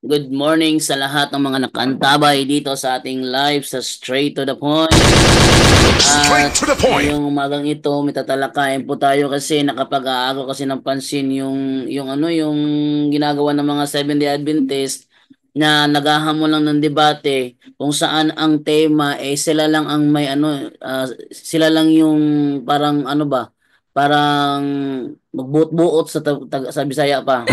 Good morning sa lahat ng mga nakaantabay dito sa ating live sa Straight to the Point. Straight At to the point. ngayong umagang ito, may tatalakayin po tayo kasi nakapag-aagaw kasi ng pansin yung ginagawa ng mga Seventh-day Adventist na naghahamon lang ng debate kung saan ang tema sila lang ang may sila lang yung parang parang magbuot-buot sa Bisaya pa.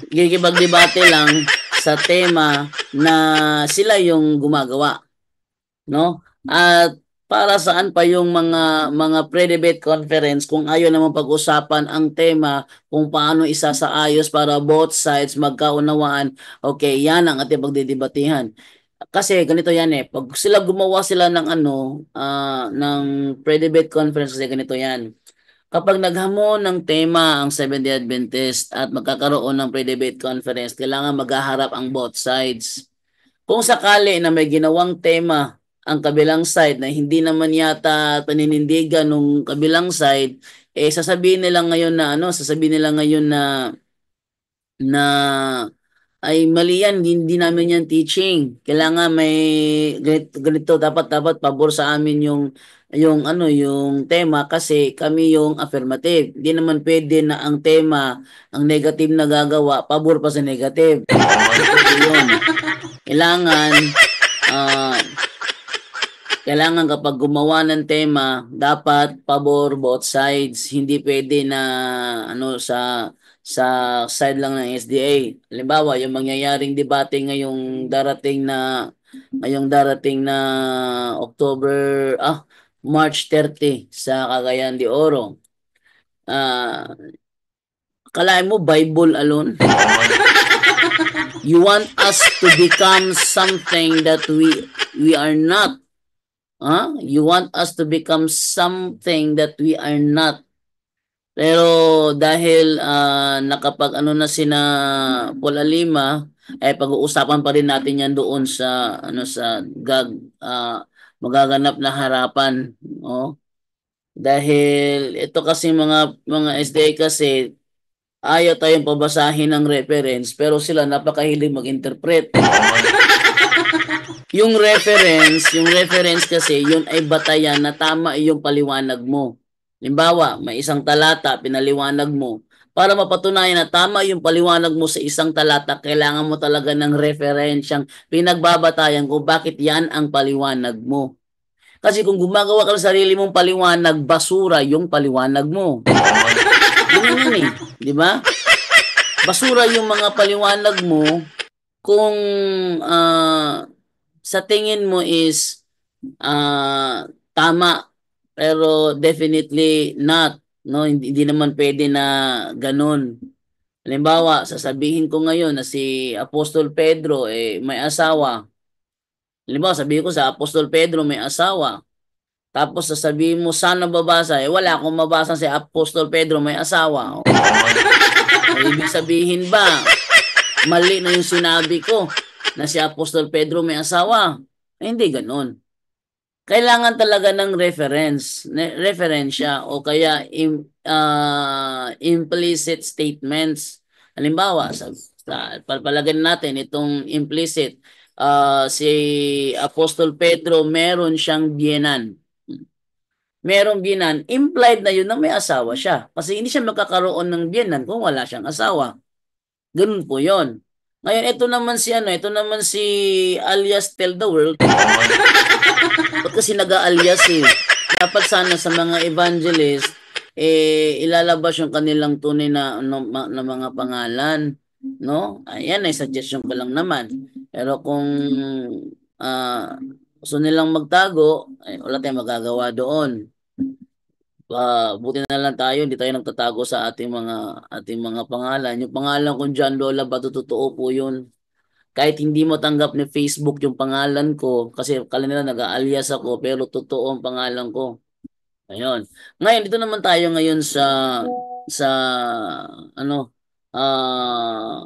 Gigibag-debate lang sa tema na sila yung gumagawa, no? At para saan pa yung mga pre-debate conference kung ayaw naman pag-usapan ang tema kung paano isasaayos para both sides magkaunawaan. Okay, yan ang ating pagdidebatehan. Kasi ganito yan pag sila gumawa sila ng ng pre-debate conference kasi ganito yan. Kapag naghamon ng tema ang Seventh-day Adventist at magkakaroon ng pre-debate conference, kailangan maghaharap ang both sides. Kung sakali na may ginawang tema ang kabilang side na hindi naman yata paninindigan nung kabilang side, sasabihin nila ngayon na ay mali yan, hindi namin yan teaching. Kailangan may ganito dapat pabor sa amin yung tema kasi kami yung affirmative. Hindi naman pwede na ang tema ang negative na gagawa, pabor pa sa negative. Hindi pwede yun. Kailangan ah kailangan kapag gumawa ng tema, dapat pabor both sides. Hindi pwede na sa side lang ng SDA. Halimbawa, yung mangyayaring debate ngayong darating na October March 30 sa Cagayan de Oro. Ah, Akalain mo Bible alone? You want us to become something that we are not. You want us to become something that we are not. Pero dahil nakapag na sina Paul Alima, pag-uusapan pa rin natin yan doon sa ah, magaganap na harapan, no? Dahil ito kasi mga SDA kasi ayaw tayong pabasahin ng reference pero sila napakahilig mag-interpret. Yung reference kasi, yun ay batayan na tama yung paliwanag mo. Halimbawa, may isang talata, pinaliwanag mo. Para mapatunayan na tama yung paliwanag mo sa isang talata, kailangan mo talaga ng referensyang pinagbabatayan kung bakit yan ang paliwanag mo. Kasi kung gumagawa ka ng sarili mong paliwanag, basura yung paliwanag mo. Ganyan yan di ba? Basura yung mga paliwanag mo kung sa tingin mo is tama pero definitely not, no, hindi naman pwede na ganun. Halimbawa, sasabihin ko ngayon na si Apostol Pedro may asawa. Halimbawa, sabihin ko sa Apostol Pedro may asawa. Tapos sasabihin mo sana babasa, wala akong mabasa si Apostol Pedro may asawa. Ibig sabihin ba mali na yung sinabi ko na si Apostol Pedro may asawa? Hindi ganun. Kailangan talaga ng referensya o kaya implicit statements. Halimbawa, palagyan natin itong implicit, si Apostol Pedro meron siyang biyenan. Merong biyenan, implied na yun na may asawa siya. Kasi hindi siya magkakaroon ng biyenan kung wala siyang asawa. Ganun po yon. Ngayon, ito naman si alias Tell the World. Ba't kasi nag-alias Dapat sana sa mga evangelist, ilalabas yung kanilang tunay na mga pangalan. No? Ayan ay suggestion ko lang naman. Pero kung ah, gusto nilang magtago, wala tayong magagawa doon. Buti na lang tayo, hindi tayo nagtatago sa ating mga pangalan. Yung pangalan kong John Lola Bato, totoo po yun. Kahit hindi mo tanggap ni Facebook yung pangalan ko, kasi kala nila nag-alias ako, pero totoo ang pangalan ko. Ayun. Ngayon, dito naman tayo ngayon sa ano, ah,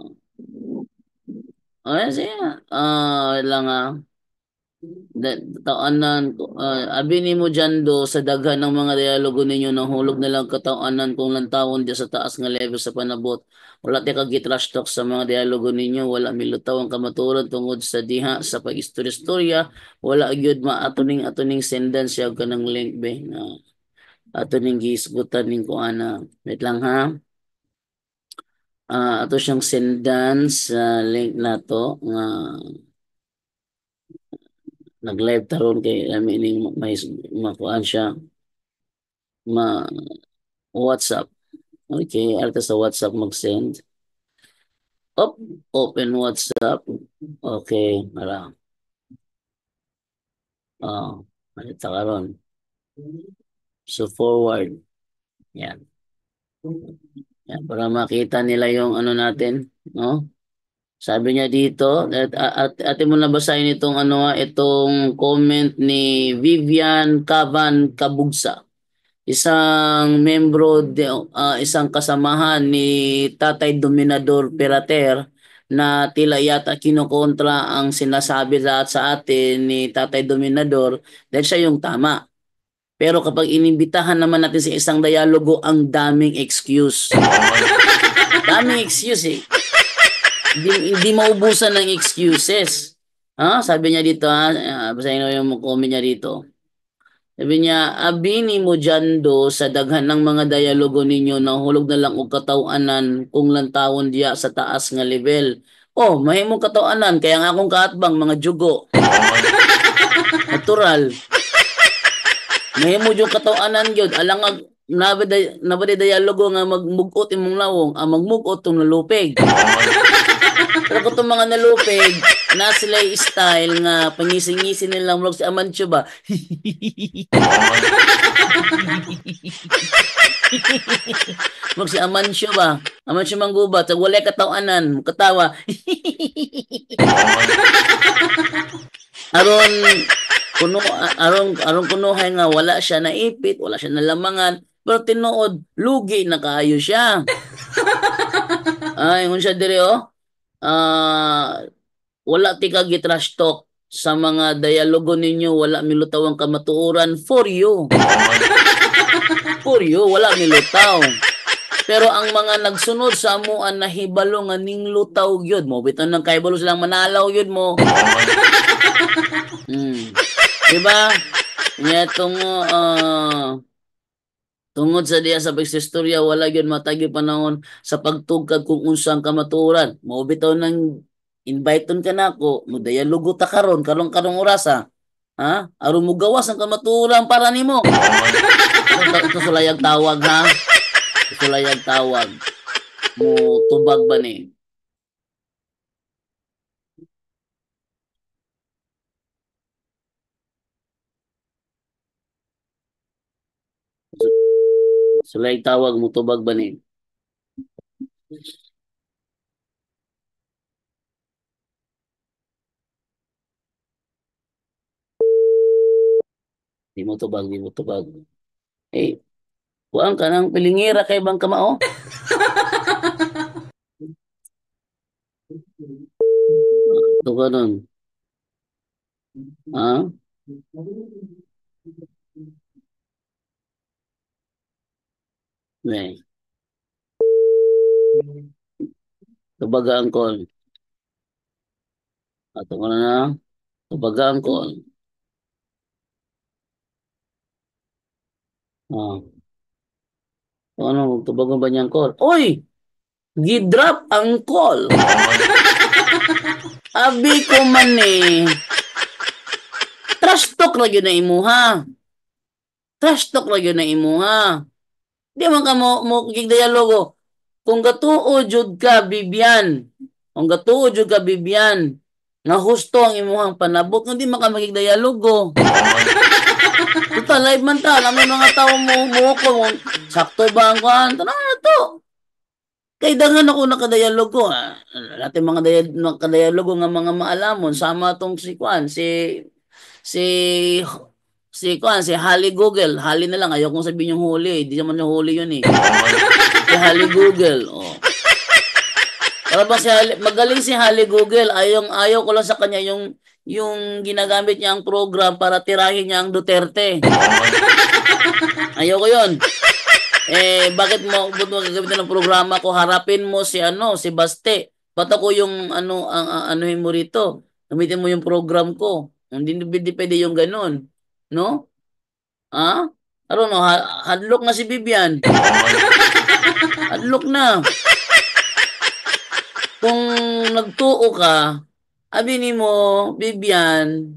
sige, wait lang Taanan ko abi nimo dyan do sa daghan ng mga dialogo ninyo nahulog na lang kataanan kung lantawon di sa taas nga level sa panabot. Wala ti kag trash talk sa mga dialogo ninyo, wala milutaw ang kamatuoran tungod sa diha sa pag-istorya-istorya, wala gyud atuning sendan siya kanang link be na atuning giisgutan ning kuana. Wait lang ha. Ato siyang sendan sa link nato nga nag-live taron kay amin ning may makuan siya ma WhatsApp. Okay, alta sa WhatsApp mag-send. Open WhatsApp. Okay, mara. Malita karon. So forward. Yan. Yan para makita nila yung ano natin, no? Sabi niya dito, ate mo na basahin itong itong comment ni Vivian Cavan Kabugsa. Isang kasamahan ni Tatay Dominador Perater na tila yata kinokontra ang sinasabi sa atin ni Tatay Dominador dahil siya yung tama. Pero kapag inimbitahan naman natin sa isang dialogo, ang daming excuse. Daming excuse eh. Hindi maubusan ng excuses. Sabi niya dito basahin mo yung comment niya dito. Sabi niya, abini mo dyan do sa daghan ng mga dialogo ninyo na hulog na lang og katawanan kung lantawon diya sa taas nga level. Oh, mahimong katawanan kaya nga akong kaatbang mga jugo. Natural. Mahimo yung katawanan gyud alang nabada dialogo nga magmugot imong lawong, magmugot tong nalupig. Pero kung itong mga nalupig, na sila style nga pangising-ngising nilang vlog si Amancho ba? Vlog si Amancho ba? Amancho manggubat, sa walay katawanan, katawa. aron kunuhay nga wala siya naipit, wala siya nalamangan, pero tinuod lugi na kaayo siya. Ay, ngun siya dire wala ti kag trash talk sa mga dialogo ninyo, wala milutaw ang kamatuoran for you. For you, wala milutaw. Pero ang mga nagsunod sa amuan na hibalo nga ning lutaw gyud mo, biton nang kaibalo silang manalaw gyud mo. Diba? Nya tungod sa diya sa pagsistorya wala gyud matagi panahon sa pagtugkad kung unsang kamatuoran. Mao bitaw nang inviteon ka nako, mo dialogo ta karong orasa. Aron mo gawas ang kamatuoran para nimo. Ito sulayag tawag ha. Sulayag tawag. Mo tubag ba ni? Sulayag tawag mo tubag ba ni? Di mo tubag. Eh, kuang ka nang pilingira kay bang kamao? Ito ka nun. Ha? May. Tubaga ang call. Ato ko na. Tubaga ang call. Ano, tubagan ba niyang call? Oy! Gidrop ang call. Abi ko man trash talk ra gyud na imuha. Trash talk ra gyud na imuha. Di man ka mo dialogo. Kung gatuo jud ka Bibian. Kung gatuo jud ka Bibian. Nga husto ang imuhang panabot, hindi man ka magdialogo. Total live man ta, may mga tao mo ko sakto ba ang kuan? Tanong na to. Kay daghan ako nakadialogo Lahat mga nakadialogo nga mga maalamon sama tong si kuan si kuan si Hali Google. Hali na lang ayaw kong sabihin yung huli. Hindi naman yung huli yun eh. Si Hali Google. Para bang magaling si Hali Google. Ayaw ko lang sa kanya yung yung ginagamit niya ang program para tirahin niya ang Duterte. Ayoko yun. Bakit ba't mo gagamitin ng programa ko? Harapin mo si si Baste. Ba't ako yung anuhin mo rito? Gamitin mo yung program ko. Hindi pwede yung ganun. No? Ha? I don't know, hadlock na si Bibian. Hadlock na. Kung nagtuo ka, abi ni mo Bibian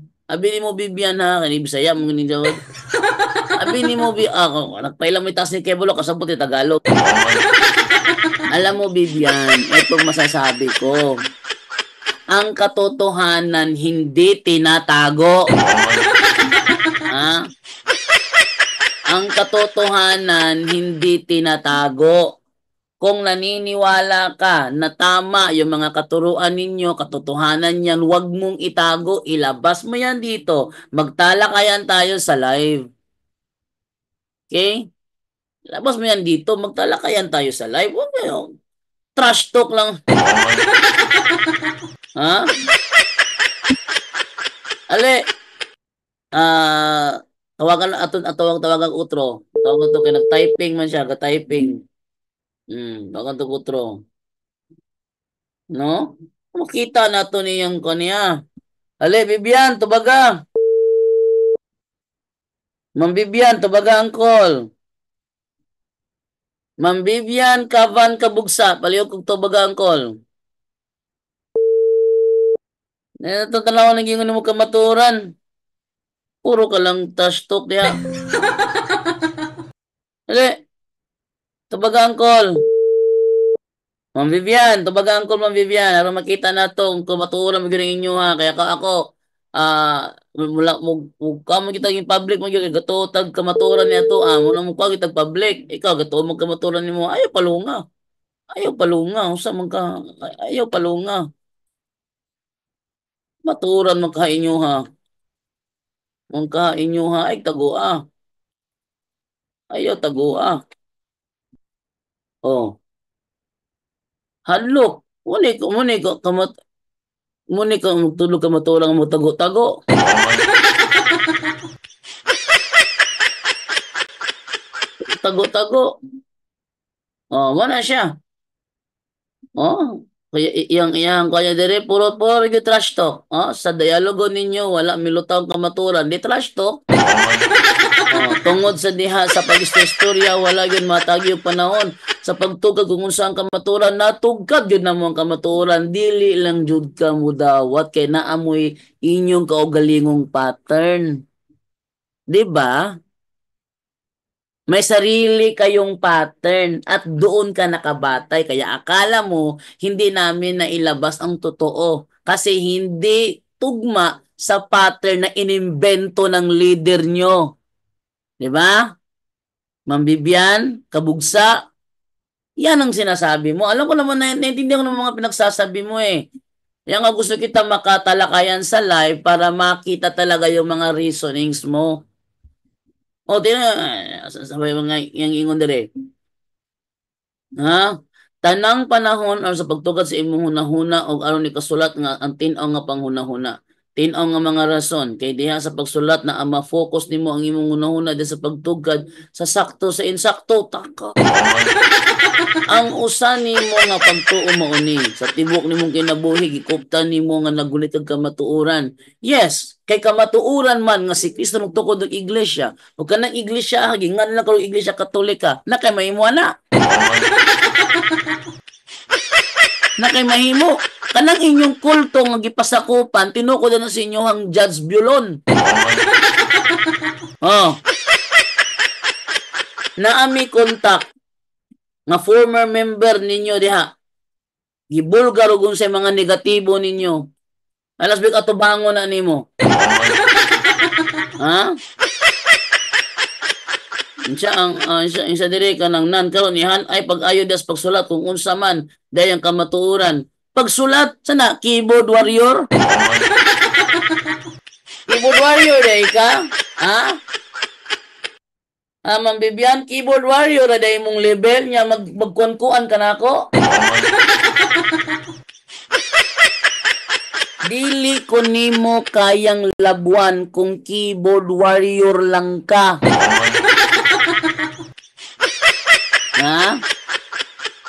ha, kani Bisaya mo ni Jawad. Abi ni mo ako, nagpailang may taas ni Kebolo kasabot ni Tagalog. Alam mo Bibian, itong masasabi ko. Ang katotohanan hindi tinatago. Ha? Ang katotohanan hindi tinatago. Kung naniniwala ka na tama yung mga katuruan ninyo, katotohanan yan, huwag mong itago, ilabas mo yan dito. Magtalakayan tayo sa live. Okay? Labas mo yan dito, magtalakayan tayo sa live. Huwag mo yung trash talk lang. Ha? Ale, tawagan tawagan utro. Tawagan to kay nag-typing man siya, ga-typing. Tawagan to utro. No? Makita na to niyang kaniya. Ale, Bibian, tubaga. Ma'am Bibian, tubaga ang call. Ma'am Bibian, kavan kabugsa. Palihog kong tubaga ang call. Ito tanaw naging mo kamaturan. Puro ka lang trash talk diha. Ale, tubaga ang call. Ma'am Vivian, tubaga ang call Ma'am Vivian. Aron makita na to kung maturan mo gyud inyo ha. Kaya ako mula mo kita yung public mo gyud gato tag kamaturan niya to. Muna mo kwa kita public. Ikaw gato mo kamaturan nimo. Ayaw palunga. Ayaw palunga. Usa man ka ayaw palunga. Maturan man ka inyo ha. Mong ka inyo ha ay tagoa. Ayaw tagoa. Oh. Hadlok. Muni ka magtulog ka matulang mo tago-tago. Tago-tago. Oh, wala siya. Oh, iyang kaya dire puro yung trash talk. Oh, sa dialogo ninyo wala milutaw kamaturan, di trash talk. Tungod sa diha sa pag-istorya wala gyud matagi yung panahon sa pagtugad kung unsang kamaturan natugkad gyud namo ang kamaturan dili lang jud ka mudawat kay naamoy inyong kaugalingong pattern. Di ba? May sarili kayong pattern at doon ka nakabatay. Kaya akala mo, hindi namin nailabas ang totoo. Kasi hindi tugma sa pattern na inimbento ng leader nyo. Di ba? Ma'am Bibian, kabugsa, yan ang sinasabi mo. Alam ko naman, naiintindihan ko naman mga pinagsasabi mo eh. Yan nga gusto kita makatalakayan sa live para makita talaga yung mga reasonings mo. O, sabay mga yung ingon dire. Ha? Tanang panahon or sa pagtugad sa imong hunahuna o aron ni kasulat nga ang tin-aw nga panghunahuna. Tin-aw nga mga rason kay diha sa pagsulat na ang ma-focus nimo ang imong hunahuna di sa pagtugad sa sakto sa insakto taka. Ang usa nimo nga pagtuo mao ni sa tibok nimong kinabuhi gikuptan nimo nga nagulit kag kamatuoran. Yes, kay kamatuoran man nga si Kristo nagtukod og iglesia. O kanang iglesia gingan lang karo iglesia Katolika na kay mahimo na. Na kay mahimo kanang inyong kulto nga gipasakupan tinukod na sa inyohang Judge Bulon. Naami kontak nga former member ninyo diha gibulgar og unsay mga negatibo ninyo. Alas big atubangon na nimo. Ha? Insa dire ka nang nan karon ihan ay pag-ayo das pagsulat kung unsa man dayang kamatuoran. Pagsulat sana keyboard warrior. Keyboard warrior day ka? Ha? Ma'am Bibian, keyboard warrior na day mong level niya magkuan-kuan ka nako. Dili ko nimo kayang labuan kung keyboard warrior lang ka. Ha?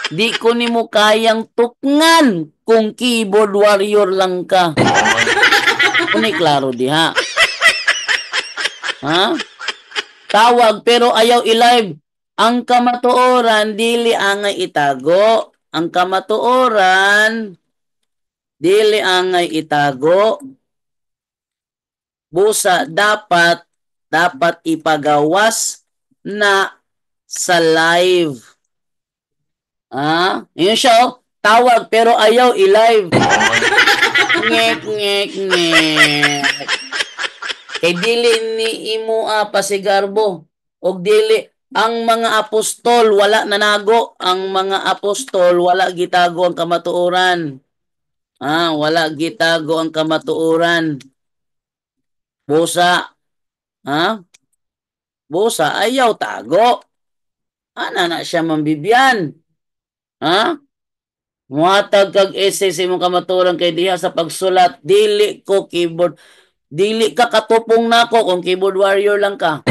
Di ko nimo kayang tukngan kung keyboard warrior lang ka. Kuni klaro diha. Ha? Tawag pero ayaw i-live. Ang kamatuoran dili angay itago. Ang kamatuoran dili angay itago. Busa dapat ipagawas na sa live. Yun siya, tawag pero ayaw i-live. Ngek, ngek, ngek. Kay dili ni imo pasigarbo. Og dili, ang mga apostol wala nanago. Ang mga apostol wala gitago ang kamatuoran. Wala gitago ang kamatuoran. Busa, busa, ayaw tago. Ana na siya mambibyan. Muhatag kag essay sa imong kamatuoran kay diha sa pagsulat, dili ko keyboard. Dili ka katupong nako kung keyboard warrior lang ka.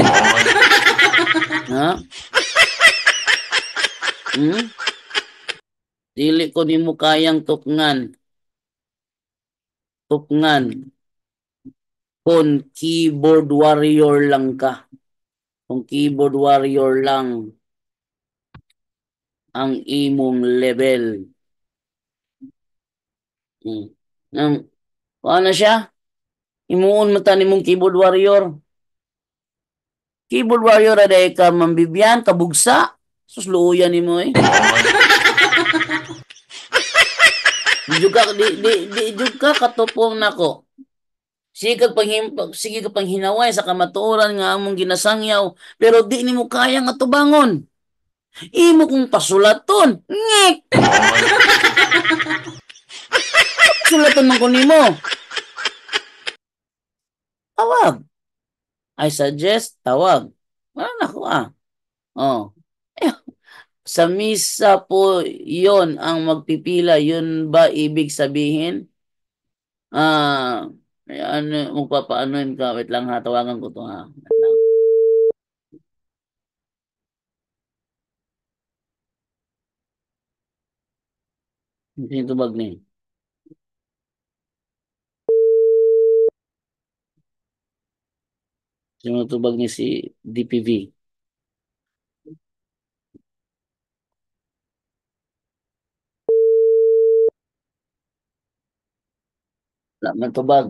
Dili ko nimo kayang tukngan. Kung keyboard warrior lang ka. Kung keyboard warrior lang ang imong level. Ano siya? Imuon mo tani mong keyboard warrior. Keyboard warrior aday ka mambibyan, kabugsa. Susluuyan ni mo eh. Di juga katupong nako. Sige ka panghinaway sa kamatuoran nga among ginasangyaw, pero di nimo kaya nga tubangon. Imo kong pasulaton. Ngek! Pasulaton man ko nimo. Tawag. I suggest tawag. Wala na ko Sa misa po yon ang magpipila. Yun ba ibig sabihin? Ano, magpapaanoin ka. Wait lang ha, tawagan ko to ha. Hindi tubag ni. Sino tubag ni si DPV? Wala man tubag.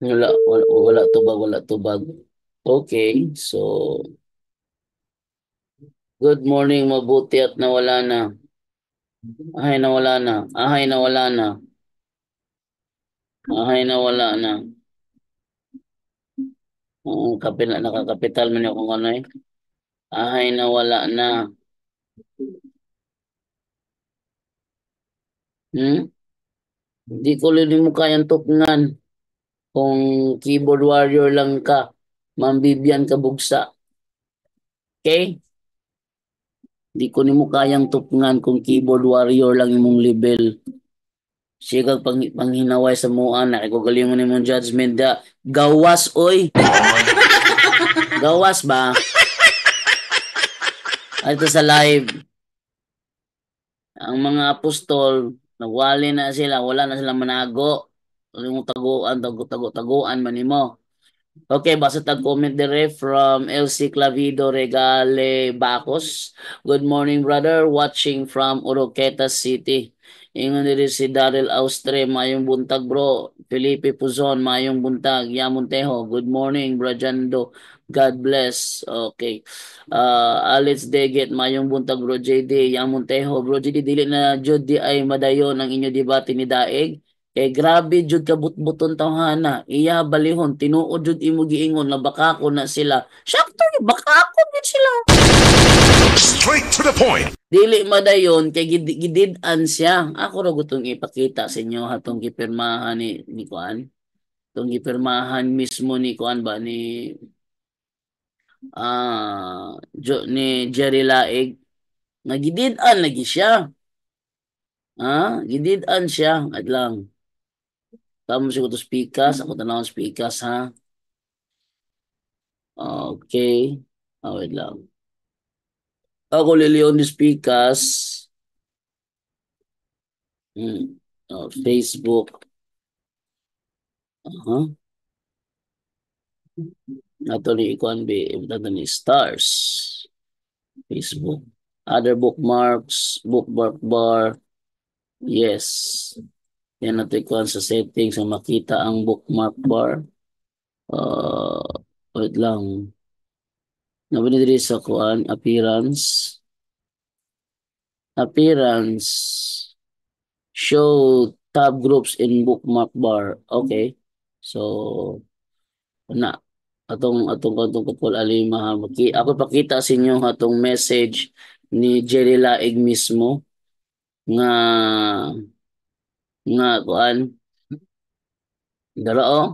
Wala tubag. Okay, so good morning, mabuti at nawala na. Nawala na. Nawala na. Nawala na. Nakakapital man yung kung ano eh. Nawala na. Hindi ko rin mo kayang tukngan kung keyboard warrior lang ka. Mambibyan ka bugsa. Okay? Di ko nimo kayang tupngan kung keyboard warrior lang imong level. Siya panghinaway sa mua na ko galingon nimong judgment da. Gawas oy. Gawas ba? Ito sa live. Ang mga apostol nagwali na sila, wala na sila manago. Yung taguan man nimo. Okay, basta tag-comment dire from LC Clavido Regale Bacos. Good morning, brother. Watching from Oroqueta City. Ingon diri si Daryl Austre, mayong buntag bro. Felipe Puzon, mayong buntag. Yamontejo, good morning, Brajando. God bless. Okay. Alex Deget, mayong buntag bro JD. Yamontejo, bro JD, dili na jud di ay madayon ang inyo debate ni Daig. Grabe jud ka but-buton tawhana. Iya balihon tinuod jud imo giingon na baka ko na sila. Sakto baka ako gid sila. Straight to the point. Dili madayon kay gidid-an siya. Ako ra gutong ipakita sa inyo hatong gipirmahan ni Kuan. Tong gipirmahan mismo ni Kuan ba ni ni Jerry Laig. Nga gidid-an lagi siya. Gidid-an siya. Adlang. Tama siya ko to speakas. Ako tanawang speakas, ha? Okay. Wait lang. Ako liliyon ni speakas. Facebook. Ato ni ikuan bi ato ni stars. Facebook. Other bookmarks, bookmark bar. Yes. Yan natin ikuan sa settings ang makita ang bookmark bar. Wait lang. Nabili diri sa kuan appearance. Appearance. Show tab groups in bookmark bar. Okay. So na atong kutol alima ha. Ako pakita sa inyo atong message ni Jerry Laig mismo nga kuan dara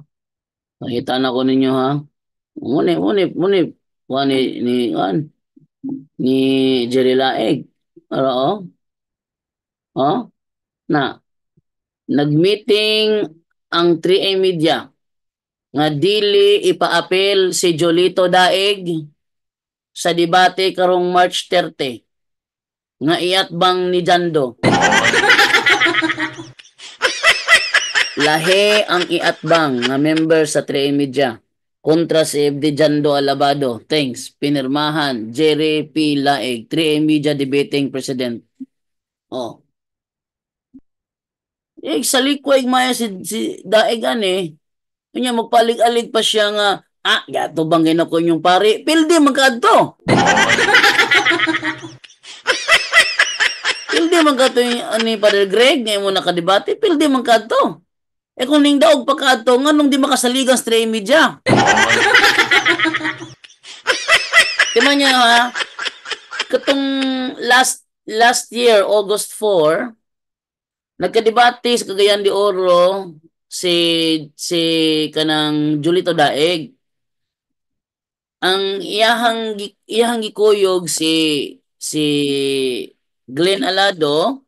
nakita na ko ninyo ha. Muni kuan kuan ni Jerry Laig. Dara na nagmeeting ang 3A Media nga dili ipaapil si Jolito Daig sa debate karong March 30 nga iatbang ni Jando. Lahi ang iatbang nga member sa 3A Media kontra si FD Jando Alabado. Thanks. Pinirmahan Jerry P. Laig, 3A Media debating president. Sa likway maya si Daig ani. Kanya magpalig-alig pa siya nga, gato bang ginako yung pari? Pildi magkadto. Pildi magkadto yung ni Padre Greg, ngayon mo nakadebate, pildi magkadto. Kung ning daog pagkadto, nga nung di makasaligang stray media. Tima niya ha, katong last year, August 4, nagkadebate sa Cagayan de Oro, si kanang Julito Daig ang iyahang gikuyog si Glenn Alado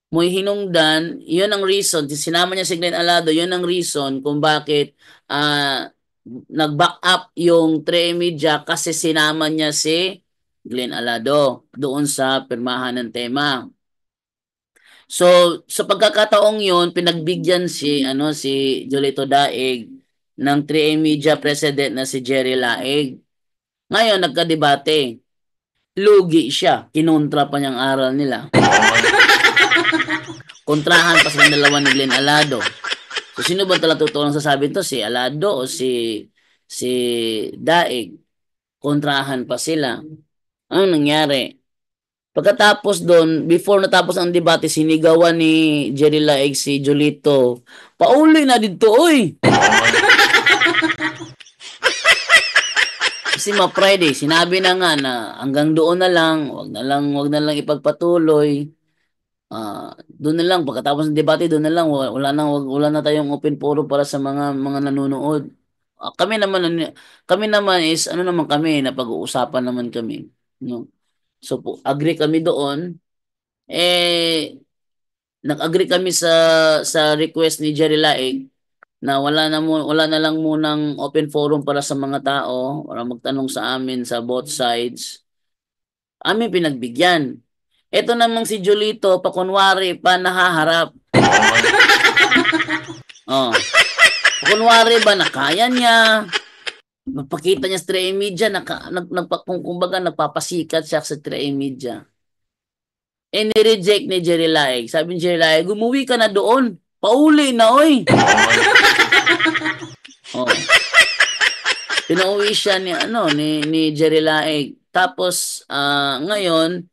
mo'y hinungdan. Yun ang reason sinama niya si Glenn Alado, yun ang reason kung bakit nag-back up yung 3 Media kasi sinama niya si Glenn Alado doon sa pirmahan ng tema. So, sa pagkakataong yun, pinagbigyan si Jolito Daig ng 3A Media president na si Jerry Laig. Ngayon, nagkadebate. Lugi siya. Kinontra pa niyang aral nila. Kontrahan pa silang dalawa ni Glenn Alado. So, sino ba talaga totoo sasabi ito? Si Alado o si Daig? Kontrahan pa sila. Ano nangyari? Pagkatapos doon, before natapos ang debate, sinigawan ni Jerry Laig si Jolito. Pauli na dito, oy! Kasi ma-Friday, sinabi na nga na hanggang doon na lang, wag na lang ipagpatuloy. Doon na lang, pagkatapos ng debate, doon na lang, wala na tayong open forum para sa mga nanonood. Kami naman is, napag-uusapan naman kami. No? So, agree kami doon. Nag-agree kami sa request ni Jerry Laig na wala na lang munang open forum para sa mga tao para magtanong sa amin sa both sides. Amin pinagbigyan. Ito namang si Jolito, pakunwari pa nahaharap. Pakunwari ba na kaya niya? Mapakita niya sa 3A Media, kumbaga nagpapasikat siya sa 3A Media. Ni-reject ni Jerry Laig. Sabi ni Jerry Laig, umuwi ka na doon. Pauli na, oy. Pinauwi siya ni Jerry Laig. Tapos, ngayon,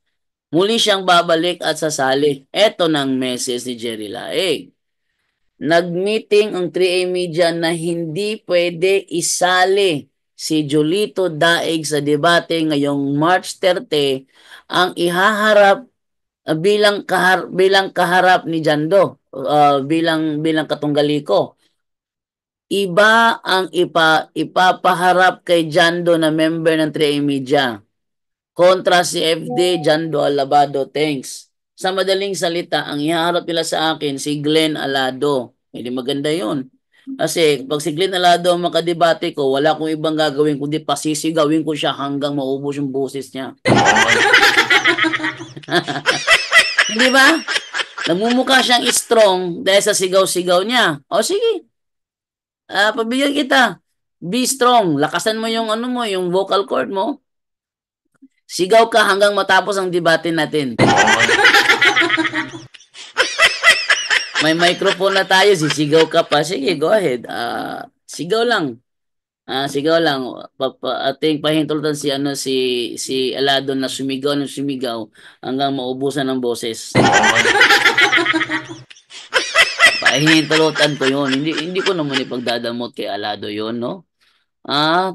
muli siyang babalik at sasali. Eto ng message ni Jerry Laig. Nag-meeting ang 3A Media na hindi pwede isali si Jolito Daig sa debate ngayong March 30 ang ihaharap bilang kaharap ni Jando, bilang katunggaliko. Iba ang ipapaharap kay Jando na member ng 3A Media. kontra si FD Jando Alabado. Thanks. Sa madaling salita, ang ihaharap nila sa akin si Glenn Alado. Hindi maganda yon. Kasi pag si Glenn Alado ang makadebate ko, wala akong ibang gagawin kundi pasisigawin ko siya hanggang maubos yung boses niya. Hindi ba? Nagmumukha siyang strong dahil sa sigaw-sigaw niya. O sige, pabigyan kita. Be strong. Lakasan mo yung ano mo, yung vocal cord mo. Sigaw ka hanggang matapos ang debate natin. May microphone na tayo, sisigaw ka pa. Sige, go ahead. Sigaw lang. Sigaw lang. Ating pahintulutan si si Alado na sumigaw ng sumigaw hanggang maubusan ng boses. Pahintulutan ko 'yun. Hindi ko naman ipagdadamot kay Alado 'yun, no?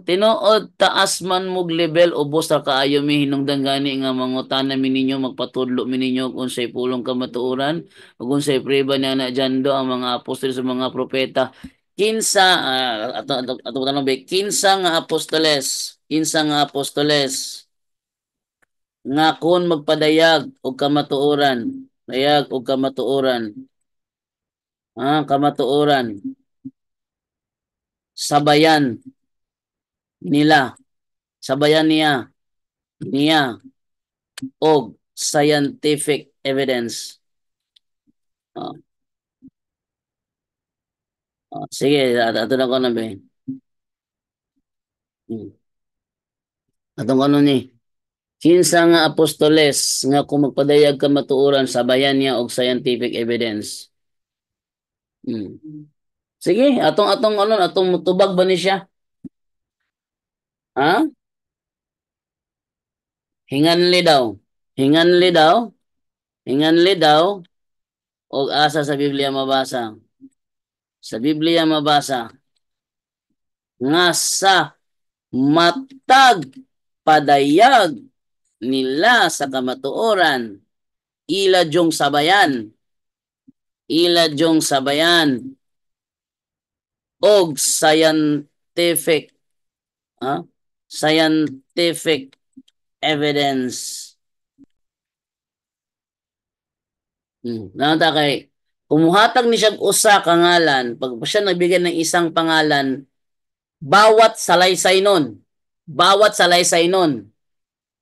Tinuod taas man mog level ubos ra kaayo mi hinungdan gani nga mangutana mi ninyo magpatudlo mi ninyo kung say pulong kamatuoran ug kung say prueba niya na jando ang mga apostol sa mga propeta. Kinsa ato tanong ba kinsa nga apostoles nga kun magpadayag og kamatuoran dayag og kamatuoran kamatuoran sabayan nila sabayan niya og scientific evidence. Oh, sige, ato na ko na ba? Atong ano ni? Kinsa nga apostoles nga kung magpadayag ka matuoran sabayan niya og scientific evidence. Hmm. Sige, atong tubag ba ni siya? Ha? Hinganli daw. Hinganli daw. Hinganli daw og asa sa Biblia mabasa. Sa Biblia mabasa nga sa matag padayag nila sa kamatuoran ila jong sabayan og scientific evidence. Nanta kay kumuhatag ni siya usa ka ngalan pag siya nagbigay ng isang pangalan bawat salaysay nun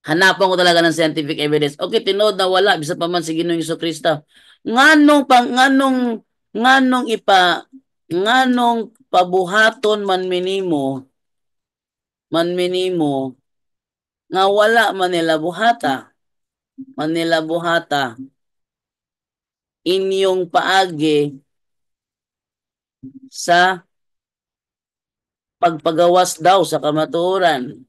hanapan ko talaga ng scientific evidence. Okay, tinood na wala bisa pa man si Ginoong Jesucristo. Nganong nganong pabuhaton man minimo nga wala man nila buhata inyong paagi sa pagpagawas daw sa kamatuoran.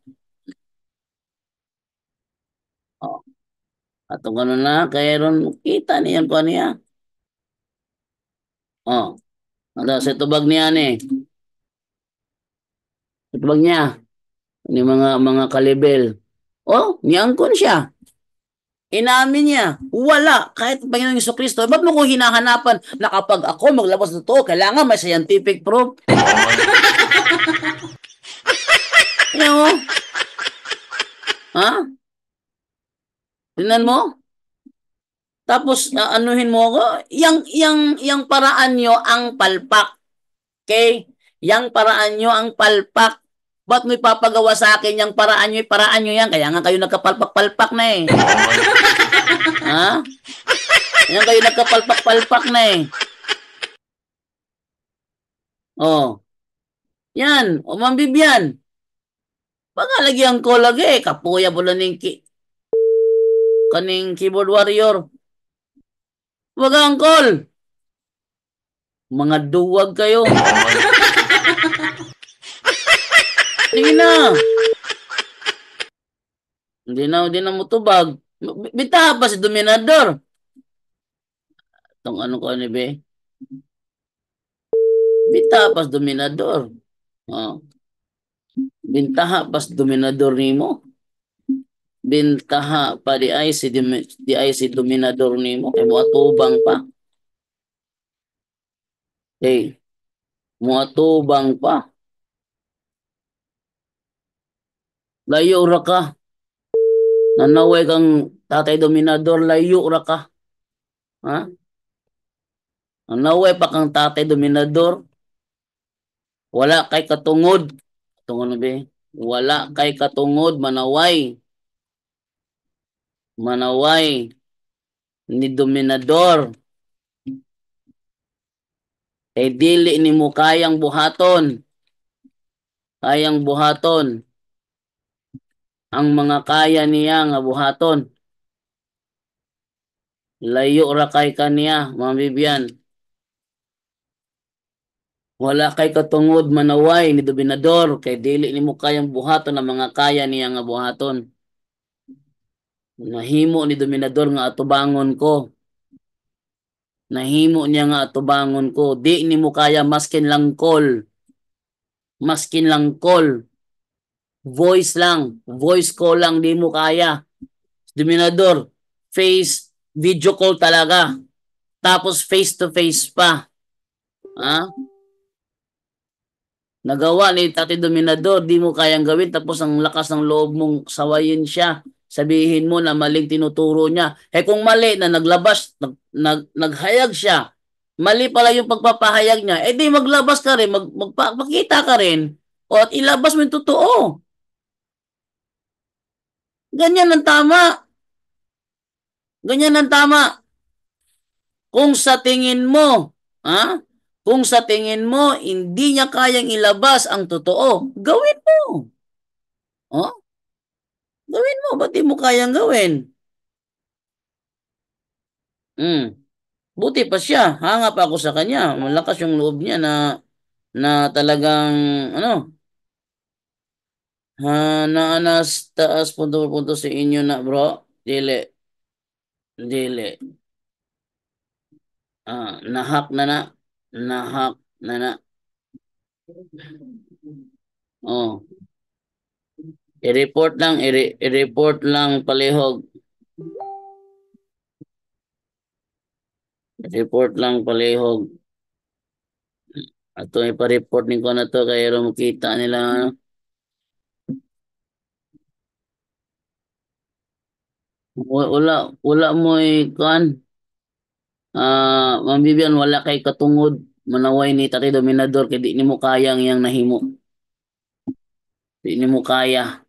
Oh. Atong ano na, kaya ron kita niyan ko niya. Oh. Ano, sa tubag niya ni. Sa tubag niya. Ni mga kalibel. Oh, niyangkon siya. Inamin niya, wala. Kahit Panginoong Jesucristo, ba't mo ko hinahanapan na kapag ako maglabas na to, kailangan may scientific proof? Ano mo? Ha? Tingnan mo? Tapos anuhin mo ako, yang paraan nyo ang palpak. Okay? Yang paraan nyo ang palpak. Ba't mo ipapagawa sa akin yung paraan nyo yan? Kaya nga kayo nagkapalpak-palpak na eh. Ha? Yan kayo nagkapalpak-palpak na eh. Oh. Yan. O mambibyan. Pangalagyan ko lagi. Kapuya po lang kaning keyboard warrior. Wag angkol. Mga duwag kayo. Sige na. Hindi na mutubag. Bita pa si Dominador. Itong ano ko ni be? Bita pa si Dominador. Oh. Bintaha pas Dominador nimo. Bintaha pa di ay si Dominador nimo kay mo atubang pa. Hey, mo atubang pa. Layo ra ka. Nanaway kang tatay dominador, layo ra ka. Ha? Nanaway pa kang tatay dominador, wala kay katungod. Tungod na ba? Wala kay katungod, manaway. Manaway ni dominador. Kay dili ni mo kayang buhaton. Kayang buhaton ang mga kaya niya nga buhaton. Layo ra kay kaniya, mga Bibian. Wala kay katungod manaway ni dominador kay dili nimo kayang buhaton ang mga kaya niya nga buhaton. Nahimo ni dominador nga atubangon ko. Nahimo niya nga atubangon ko. Di nimo kaya maskin lang call. Maskin lang call. Voice lang. Voice call lang di mo kaya. Dominador, face video call talaga. Tapos face to face pa. Ha? Nagawa ni Tati Dominador, di mo kayang gawin tapos ang lakas ng loob mong sawayin siya. Sabihin mo na maling tinuturo niya. Kung mali na naglabas, naghayag siya, mali pala yung pagpapahayag niya, di maglabas ka rin, magpakita ka rin, o at ilabas mo yung totoo. Ganyan ang tama. Ganyan ang tama. Kung sa tingin mo, ha? Kung sa tingin mo, hindi niya kayang ilabas ang totoo, gawin mo. Oh? Gawin mo, ba't di mo kayang gawin? Buti pa siya, hanga pa ako sa kanya. Malakas yung loob niya na talagang ano, naanas taas punto sa inyo na bro. Dili, dili. Nahak na na. Nahak na na. Oh, i-report lang palihog. Report lang palihog. Ato ipa-report ni ko na to kaya makita nila ano. Wala mo kan. Ma'am Vivian, wala kay katungod manaway ni Tati Dominador kay di nimo kayang yang nahimo. Di nimo kaya.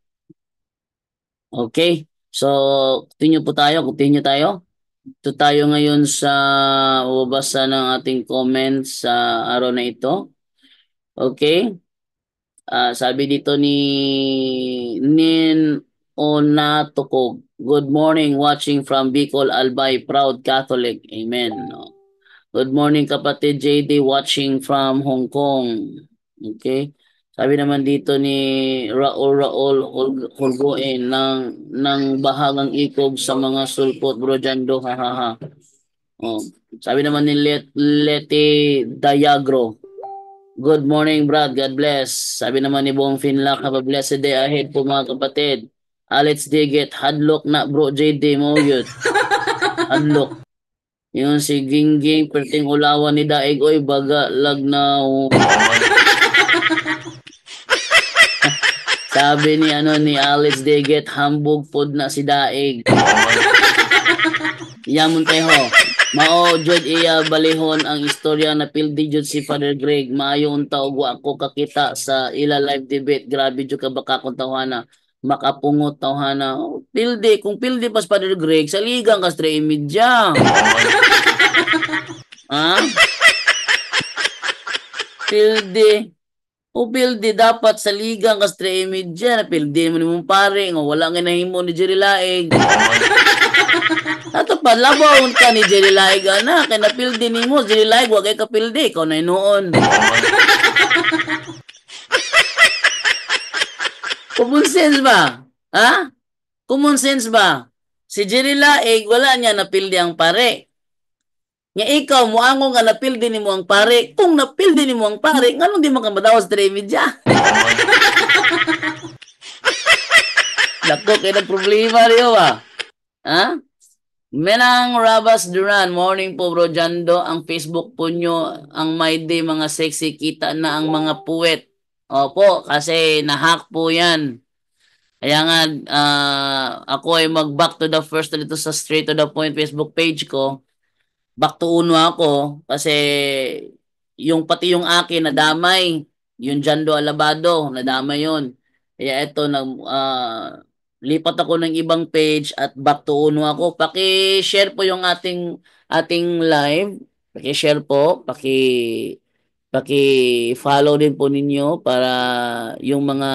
Okay? So, continue tayo. Ito tayo ngayon sa babasa ng ating comments sa araw na ito. Okay? Sabi dito ni Nin Onatukog. Good morning, watching from Bicol, Albay, proud Catholic. Amen. No? Good morning, kapatid JD, watching from Hong Kong. Okay? Sabi naman dito ni Raul Hulgoen ng bahagang ikog sa mga sulpot, bro Jando, hahaha. Oh. Sabi naman ni Leti Dayagro. Good morning, Brad. God bless. Sabi naman ni Bong Finlock, have a blessed day ahead po mga kapatid. Let's dig it. Hadlock na, bro JD mo yun. Hadlock. Yung si Gingging, perting ulawan ni Daig, oy, baga, lagnaw. Sabi ni Alex Deget, hambog pod na si Daig. Yamon tayo. Mao jud iya balihon ang istorya na pildi jud si Father Greg. Maayo unta og wa ko kakita sa ila live debate. Grabe jud ka baka kun tawhana. Makapungot tawhana. Pildi, kung pildi pas Father Greg sa ligang ka stray media. Ha? Pildi. O pildi dapat sa ligang ka stray media. Pildi mo ni mong pare nga wala nga nahimo ni Jerry Laig. Ato pa, labawon ka ni Jerry Laig, ana. Kaya napildi ni mo, Jerry Laig, wag ay kapildi. Ikaw na noon. Common sense ba? Ha? Common sense ba? Si Jerry Laig, wala niya napildi ang pare. Nga ikaw, muangong nga napildi ni mo ang pare. Kung napildi ni mo ang pare, nga nung di mo ka madawas sa media? Dako, kayo problema rin ba? Ha? Menang Rabas Duran, morning po bro Jando, ang Facebook po nyo, ang my day mga sexy, kita na ang mga puwet. Opo, kasi nahack po yan. Kaya nga, ako ay mag-back to the first dito sa Straight to the Point Facebook page ko. Back to uno ako kasi pati yung akin nadamay. Yung Jando Alabado, nadamay yun. Kaya eto, lipat ako ng ibang page at back to uno ako. Paki-share po yung ating live. Paki-share po, paki-follow din po ninyo para yung mga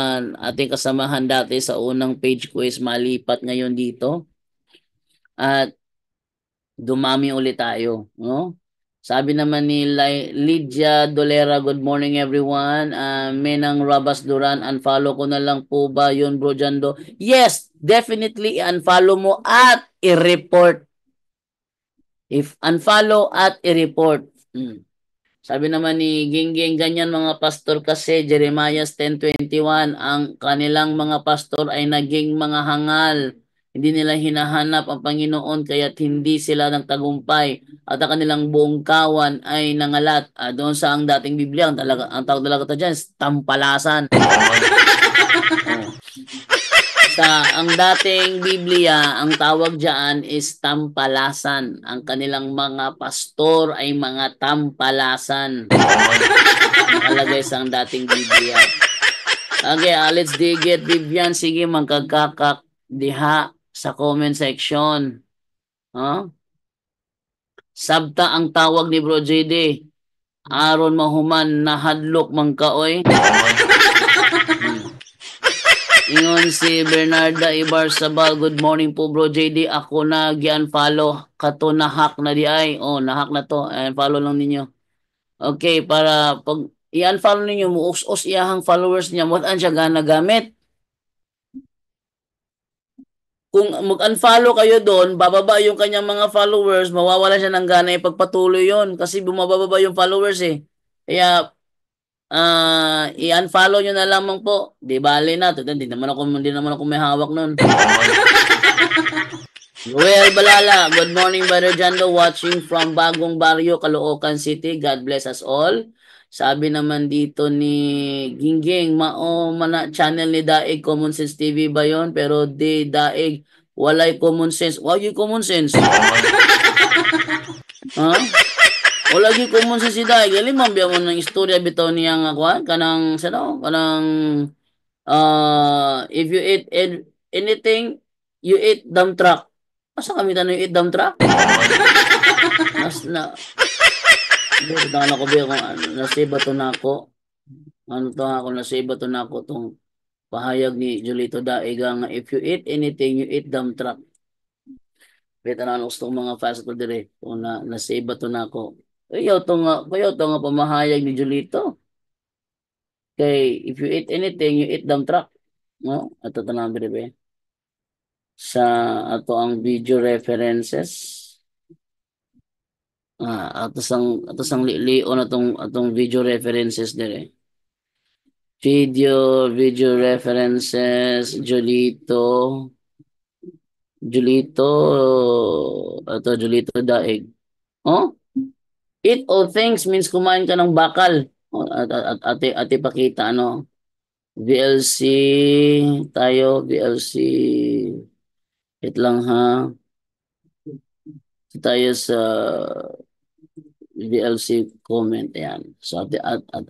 ating kasamahan dati sa unang page ko is malipat ngayon dito at dumami ulit tayo, no? Sabi naman ni Lydia Dolera, good morning everyone. Menang Rabas Duran, unfollow ko na lang po ba yun, Bro Jando? Yes, definitely unfollow mo at i-report. If unfollow at i-report. Sabi naman ni Gingging, ganyan mga pastor kasi Jeremiah 10:21, ang kanilang mga pastor ay naging mga hangal. Hindi nila hinahanap ang Panginoon kaya't hindi sila nagtagumpay at ang kanilang buong kawan ay nangalat. Doon sa ang dating Biblia, ang tawag talaga ito dyan, tampalasan. Ang dating Biblia, ang tawag diyan is tampalasan. Ang kanilang mga pastor ay mga tampalasan. Nakalagay sa ang dating Biblia. Okay, let's dig it, Vivian. Sige, magkakak diha sa comment section. Huh? Sabta ang tawag ni Bro JD. Aron mahuman na hadlok mangkaoy. Ingon si Bernarda Ibarzabal, good morning po Bro JD. Ako na gi-unfollow kato na-hack na di ay. Oh, na-hack na to. Follow lang ninyo. Okay, para pag i-unfollow ninyo mo us iyahang followers niya, what an siya gana gamit. Kung mag-unfollow kayo doon, bababa yung kanyang mga followers, mawawala siya ng gana ipagpatuloy yon kasi bumababa yung followers eh. Kaya i-unfollow nyo na lamang po. Di bali na. Hindi naman ako may hawak nun. Well, Balala, good morning, Brother Jando, watching from Bagong Barrio, Caloocan City. God bless us all. Sabi naman dito ni Gingging, mana channel ni Daig, Common Sense TV ba yon? Pero di Daig, walay common sense. Wag yung common sense. Ha? Wala gyud common sense si Daig. Gali man biya mo ng istorya bitaw niya nga kuan kanang if you eat anything, you eat dump truck. Asa kami tanong you eat dump truck? Mas na na ko biya kung ano, nasiba to nako. Ano to ako nasiba to nako tong pahayag ni Julito Daig nga if you eat anything, you eat dump truck. Kita na gusto mga fast food dire. Kung nasiba to nako. Kayo to nga pamahayag ni Julito. Kay if you eat anything, you eat dump truck. No? Ato tanang biribe. Sa ato ang video references. Ato sang lion atong video references dire. Video references Julito Julito Daig. Oh? Eat all things means kumain ka ng bakal. Ate pakita ano. VLC tayo, VLC. Wait lang ha. Tayo sa VLC comment yan. So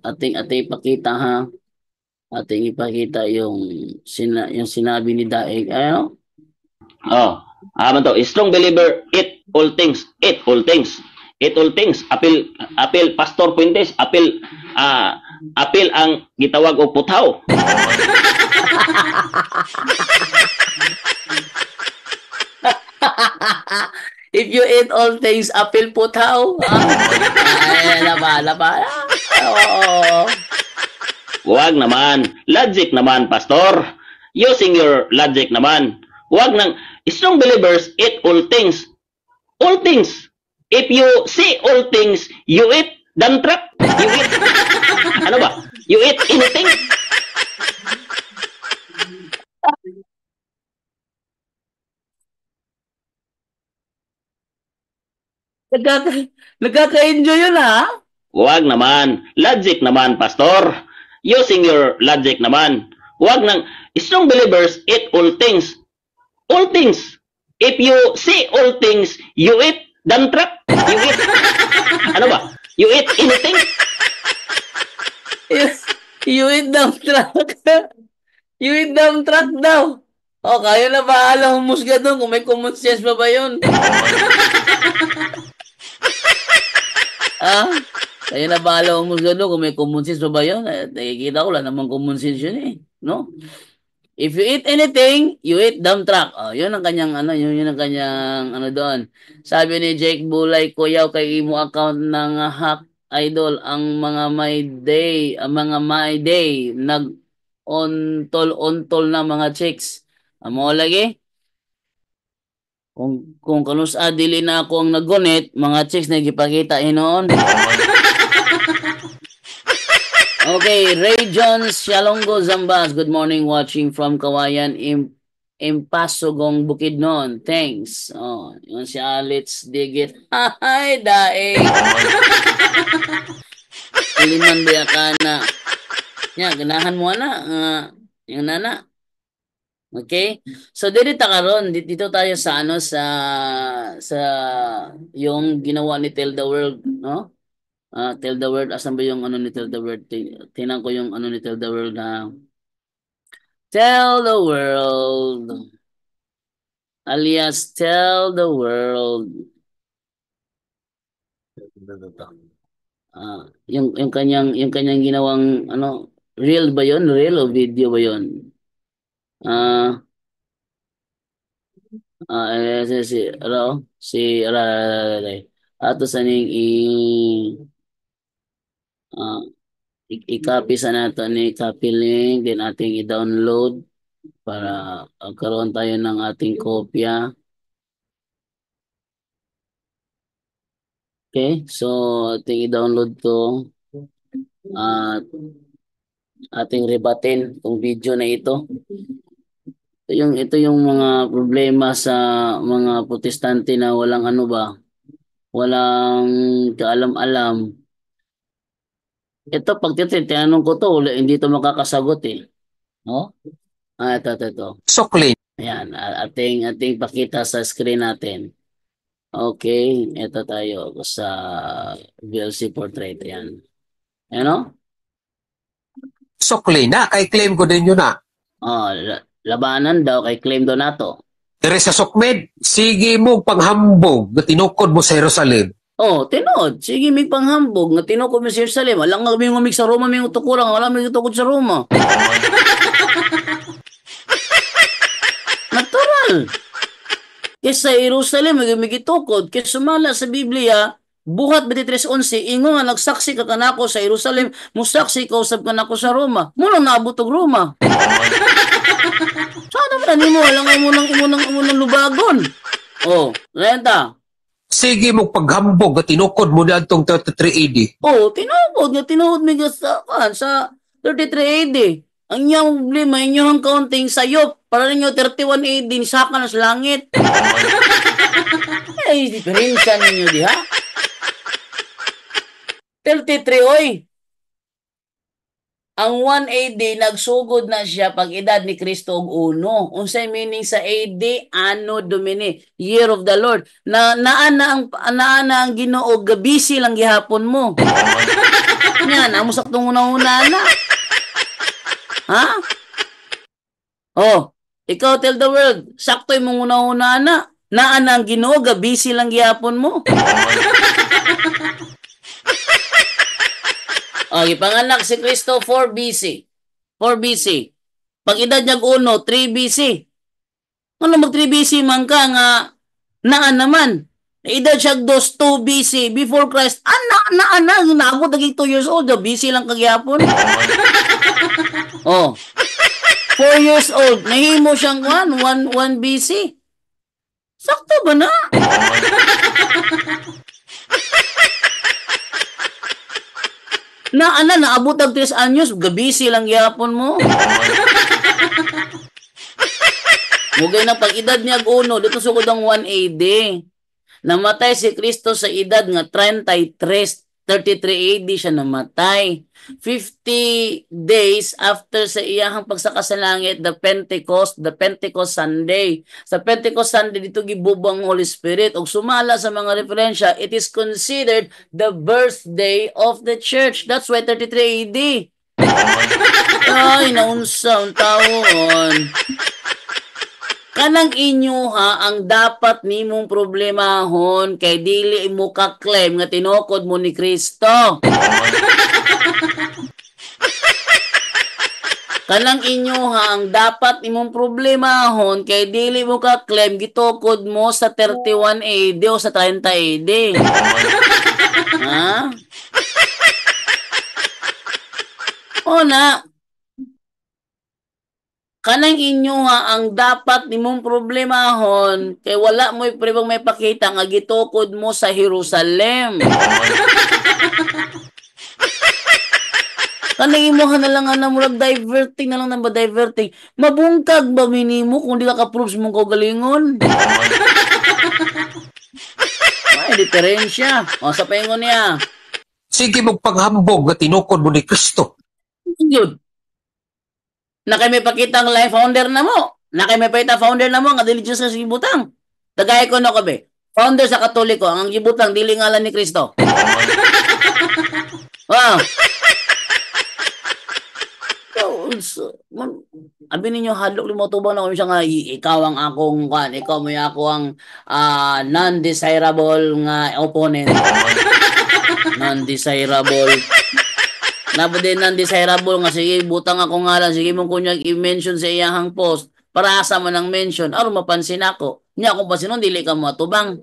ating ipakita ha. Ating ipakita yung sinabi ni Daig. Ano? Man to, strong believer, eat all things, eat all things. Eat all things. Apil Pastor Puentes, apil ang gitawag og puthaw. If you eat all things, apil puthaw. Ay, laba. Oo. Wag naman. Logic naman, Pastor. Using your logic naman. Wag nang strong believers eat all things. All things. If you see all things, you eat dump truck. You eat ano ba? You eat anything. Nagkaka-enjoy yun ha? Wag naman. Logic naman, Pastor. Using your logic naman. Wag nang strong believers eat all things. All things. If you see all things, you eat dump truck. You eat, ano ba? You eat anything. You eat dump truck. You eat dump truck daw. O, kayo na bahala humusga doon kung may common sense ba yun? Ah? Kayo na bahala humusga doon kung may common sense ba yun? Nakikita ko lang naman common sense yun eh. No? If you eat anything, you eat dump truck. Oh, yun ang kanyang yun ang kanyang doon. Sabi ni Jake Bulay, kuyaw kay imo account ng hack idol ang mga my day nag ontol na mga chicks. Amo lagi. Kung kanus dili na ako ang nagunit, mga chicks na gipakita hinoon. Okay, Ray Jones, Shalongo Zambas. Good morning, watching from Kawayan, Impasugong Bukidnon. Thanks. Oh, yun si Alex Digit. Hi, dae. Liman biya ka na. Yan, ganahan mo na. Yung nana. Okay? So, dito karon, dito tayo sa sa yung ginawa ni Tell the World, no? Tell the World, asan ba yung ni Tell the World? Tinan ko yung ni Tell the World na Tell the World alias Tell the World. Yung kanyang ginawang real ba yon? Real o video ba yon? Ato sa ning i-copy sa nato ni copy link din ating i-download para magkaroon tayo ng ating kopya. Okay, so ating i-download to at ating rebatin itong video na ito. Ito yung mga problema sa mga protestante na walang walang kaalam-alam. Ito, pag tinanong ko to, hindi to makakasagot eh. No? Ito. Sukli. Ayan, ating pakita sa screen natin. Okay, ito tayo sa VLC portrait. Ayan. Ano? Sukli na, kay claim ko din yun na. Labanan daw kay claim do nato. Dire sa sukmed, sige mo panghambog na tinukod mo sa Jerusalem. Tinod. Sige, may panghambog nga tinukod mo sa Jerusalem. Walang nga may sa Roma, may utukulang. Walang may utukod sa Roma. Natural. Kesa Jerusalem, may gitukod. Kesa sumala sa Biblia, buhat 23:11, ingo nga nagsaksi ka kanako sa Jerusalem, musaksi ka usab kanako sa Roma. Muna naabot og Roma. Sana ba nimo lang ay munang lubagon. Renta. Sige mo paghambog at tinukod mo na itong 33 AD. Tinuod mi sa 33 AD. Ang inyong problema, inyong counting sayop. Para ninyo 31 AD, nisaka na sa langit. Diferensya ninyo diha. 33, oy. Ang 1 AD, nagsugod na siya pag edad ni Kristo og 1. Unsay meaning sa AD? Anno Domini, Year of the Lord. Naana ang Ginoo, gabisi lang gihapon mo. Yan, amo saktong una-una na. Ha? Ikaw tell the world, sakto yung una-una na. Naana ang Ginoo, gabisi lang gihapon mo. Ipanganak si Kristo 4 BC. 4 BC. Pag edad niya 1, 3 BC. Ano mag 3 BC man ka nga naan naman. Edad siya 2 BC before Christ. Naabot naging 2 years old. BC lang kagyapon. 4 years old. Nahimo siyang 1 BC. Sakto ba na? Naabot ang 3 anyos, gabisi lang yapon mo. Mugay na pag edad niya 1, dito sugod ang 1 AD. Namatay si Kristo sa edad nga 33. 33 AD siya namatay. 50 days after sa iyahang pagsaka sa langit, the Pentecost Sunday. Sa Pentecost Sunday, dito gibubang ang Holy Spirit. O sumala sa mga referensya, it is considered the birthday of the church. That's why 33 AD. Ay, naunsa ang taon. Kanang inyo ha, ang dapat nimong problemahon kay dili mo ka-claim nga tinukod mo ni Kristo. Kanang inyo ha, ang dapat nimong problemahon kay dili mo ka-claim gitukod mo sa 31 AD o sa 30 AD. Ha? O na, kanang inyo ha, ang dapat nimong problemahon kay wala mo prebang may pakita nga gitukod mo sa Jerusalem. Kanang imo na lang na murag diverting na lang ba diverting. Mabungkag ba minimo kung di ka ka-proves mong kaugalingon? May diferensya. O sa paingon niya. Sige mong paghambog nga tinukod mo ni Kristo. Yun. Na kay may pakita ang life founder na mo. Na kay may pakita founder na mo nga dili Diyos sa gibutang. Dagay ko no kabe. Founder sa Katoliko ang gibutang dili ngalan ni Kristo. Wow. Abi ninyo hadlok limo tubang na ko siya nga ikaw ang akong kan, ikaw mo ako ang non-desirable nga opponent. Non-desirable. Nabode non-desirable nga sige butang ako ngalan, sige mo kunya i-mention sa iyang post para asa man ang mention aron mapansin ako. Nya kung pasinon dili ka mo atubang.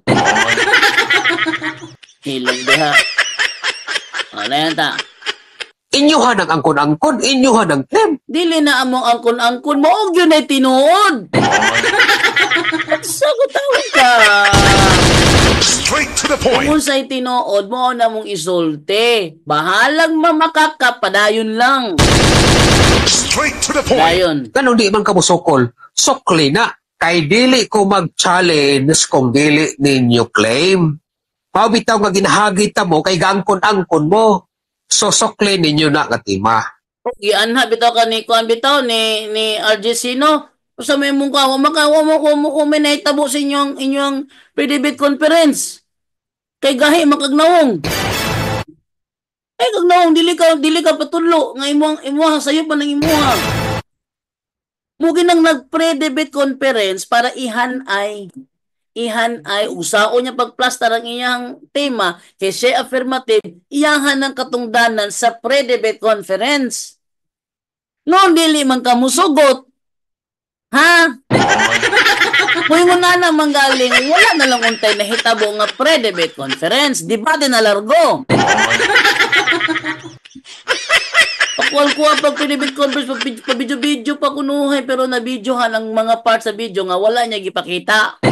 Hilong diha. Ano yan ta? Inyuhan ang angkon-angkon, inyuhan ang claim. Dili na among angkon-angkon mo og yun ay tinuod. Sagot ka. Straight to the point. Kung sa'y tinuod mo na mong isulti. Bahalang mamakaka, padayon lang. Straight to the point. Dayon. Ganun di man ka mo sukol, sukli na. Kay dili ko mag-challenge kung dili ninyo claim. Pabitaw nga ginahagita mo kay gangkon-angkon mo. So sukli ninyo na katima. Gianha bitaw ka ni kuan bitaw ni RJ Sino. Sa may mong kawa makawa mo minahitabo sa inyong pre-debate conference. Kay gahi makagnawong. Ay kagnawong dili ka patulo nga imuha sayo pa nang imuha. Mugi nang nag-pre-debate conference para ihanay usao niya pagplastar ang iyang tema kay siya affirmative iyahan ng katungdanan sa pre-debate conference. No, dili man ka musugot. Ha? Kung mo na naman galing, wala na lang untay na hitabo nga pre-debate conference. Debate na largo. Pakual ko pag pre-debate conference, pag video-video pa kunuhay, pero na-videohan ang mga parts sa video nga wala niya gipakita.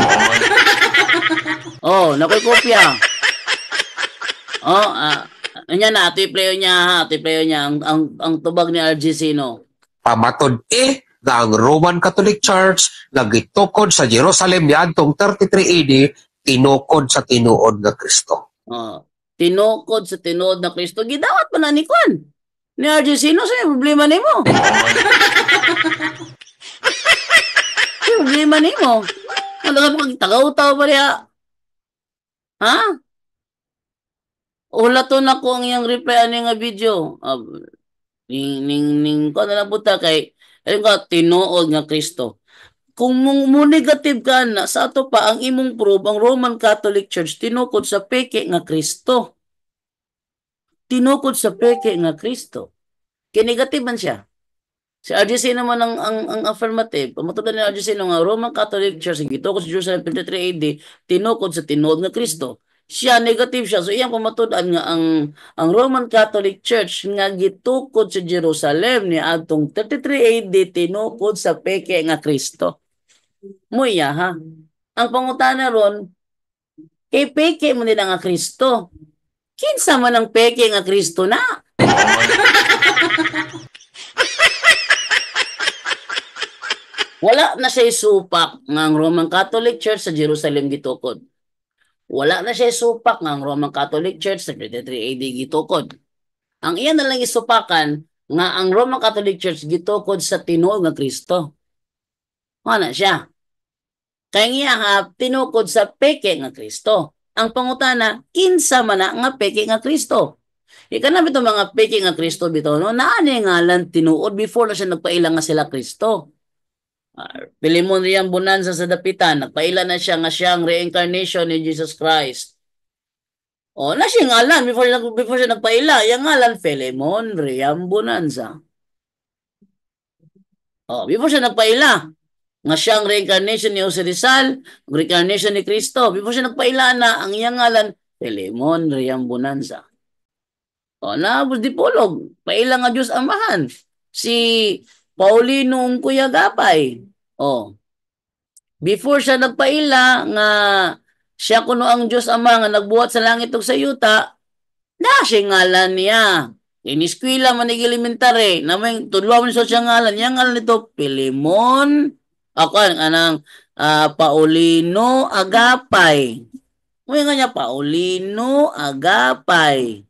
Oh, nakoy kopya. Oh, anya na, ito i-playo niya ang tubag ni RG Sino. Pamatod nga ang Roman Catholic Church nagitukod sa Jerusalem niadtong 33 AD tinukod sa tinuod nga Kristo. Tinukod sa tinuod na Kristo. Gidawat pa na ni Kwan. Ni RJ Sino sa problema nimo. Problema nimo. Ano ka mo tagaw-taw pa niya? Ha? Ulaton ako ang iyang reply ani nga video. Ning ko na buta kay ayun ka tinuod nga Kristo. Kung mo negative ka na sa ato pa ang imong prove ang Roman Catholic Church tinukod sa peke nga Kristo. Tinukod sa peke nga Kristo. Kaya negative man siya. Si RGC naman ang affirmative. Pamatudan ni RGC nga Roman Catholic Church ang gitukod sa Jerusalem 23 AD tinukod sa tinuod nga Kristo. Siya negative siya. So iyang pamatudan nga ang Roman Catholic Church nga gitukod sa Jerusalem ni adtong 33 AD tinukod sa peke nga Kristo. Muya ha. Ang pangutana ron kay peke mo nila nga Kristo. Kinsa man ang peke nga Kristo na? Wala na siya supak nga ang Roman Catholic Church sa Jerusalem gitukod. Wala na siya supak nga ang Roman Catholic Church sa 33 AD gitukod. Ang iyan na lang isupakan nga ang Roman Catholic Church gitukod sa tinuod nga Kristo. Ano siya? Kaya nga ha, tinukod sa peke nga Kristo. Ang pangutana, kinsa man na nga peke nga Kristo? Ika na bito mga peke nga Kristo bito, no? Naani nga lang tinuod before na siya nagpailang nga sila Kristo. Pilimon riyang bonanza sa dapitan, nagpaila na siya nga siyang reincarnation ni Jesus Christ. O, na siya ngalan, before siya nagpaila, yung ngalan, Philemon Riyam Bonanza. O, before siya nagpaila, nga siyang reincarnation ni Jose Rizal, reincarnation ni Cristo, before siya nagpaila na, ang iyang ngalan, Philemon Riyam Bonanza. O, naabos di pulog, paila nga Diyos Amahan. Si Paulino Kuya Gapay. O, before siya nagpaila nga siya kuno ang Diyos Ama nga nagbuhat sa langit ug sa yuta, na siya ngalan niya. Iniskwila man ig elementary, namay tudlo man siya ngalan. Yang ngalan nito Pilimon ako anang Paulino Agapay. Mo nga niya Paulino Agapay.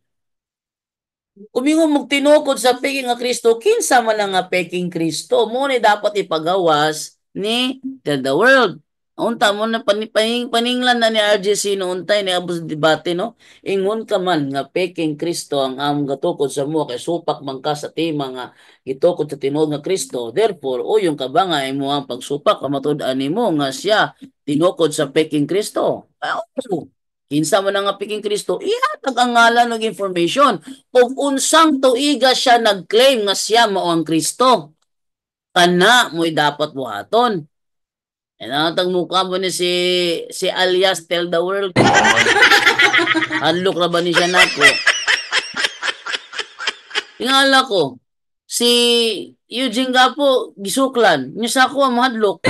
Kumingon mong tinukod sa peking nga Kristo, kinsa man nga peking Kristo, mo ni dapat ipagawas ni the world. Unta mo na paninglan na ni RJC noon tayo ni abos debate no. Ingon ka man nga peking Kristo ang among gatukod sa mo kay supak man ka sa tema nga gitukod sa tinuod nga Kristo. Therefore, uyong ka ba nga imo ang pagsupak kamatud-an nimo nga siya tinukod sa peking Kristo. Kinsa man nga peking Kristo, ihatag ang ngalan ng information ug unsang tuiga siya nag-claim nga siya mao ang Kristo. Kana mo'y dapat buhaton. Natang mukha mo ni si alias tell the world. Hadlok ra ba ni siya nako? Tingala ko, si Eugene Gapo, gisuklan. Niya sa ako ang mahadlok.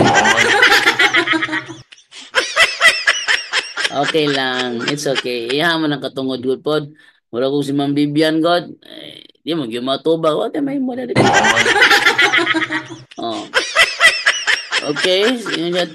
Okay lang. It's okay. Iha man ang katungod good pod. Wala ko si Ma'am Bibian God. Di mo gyud matubag. Wala may mo na dito. Oh. Okay,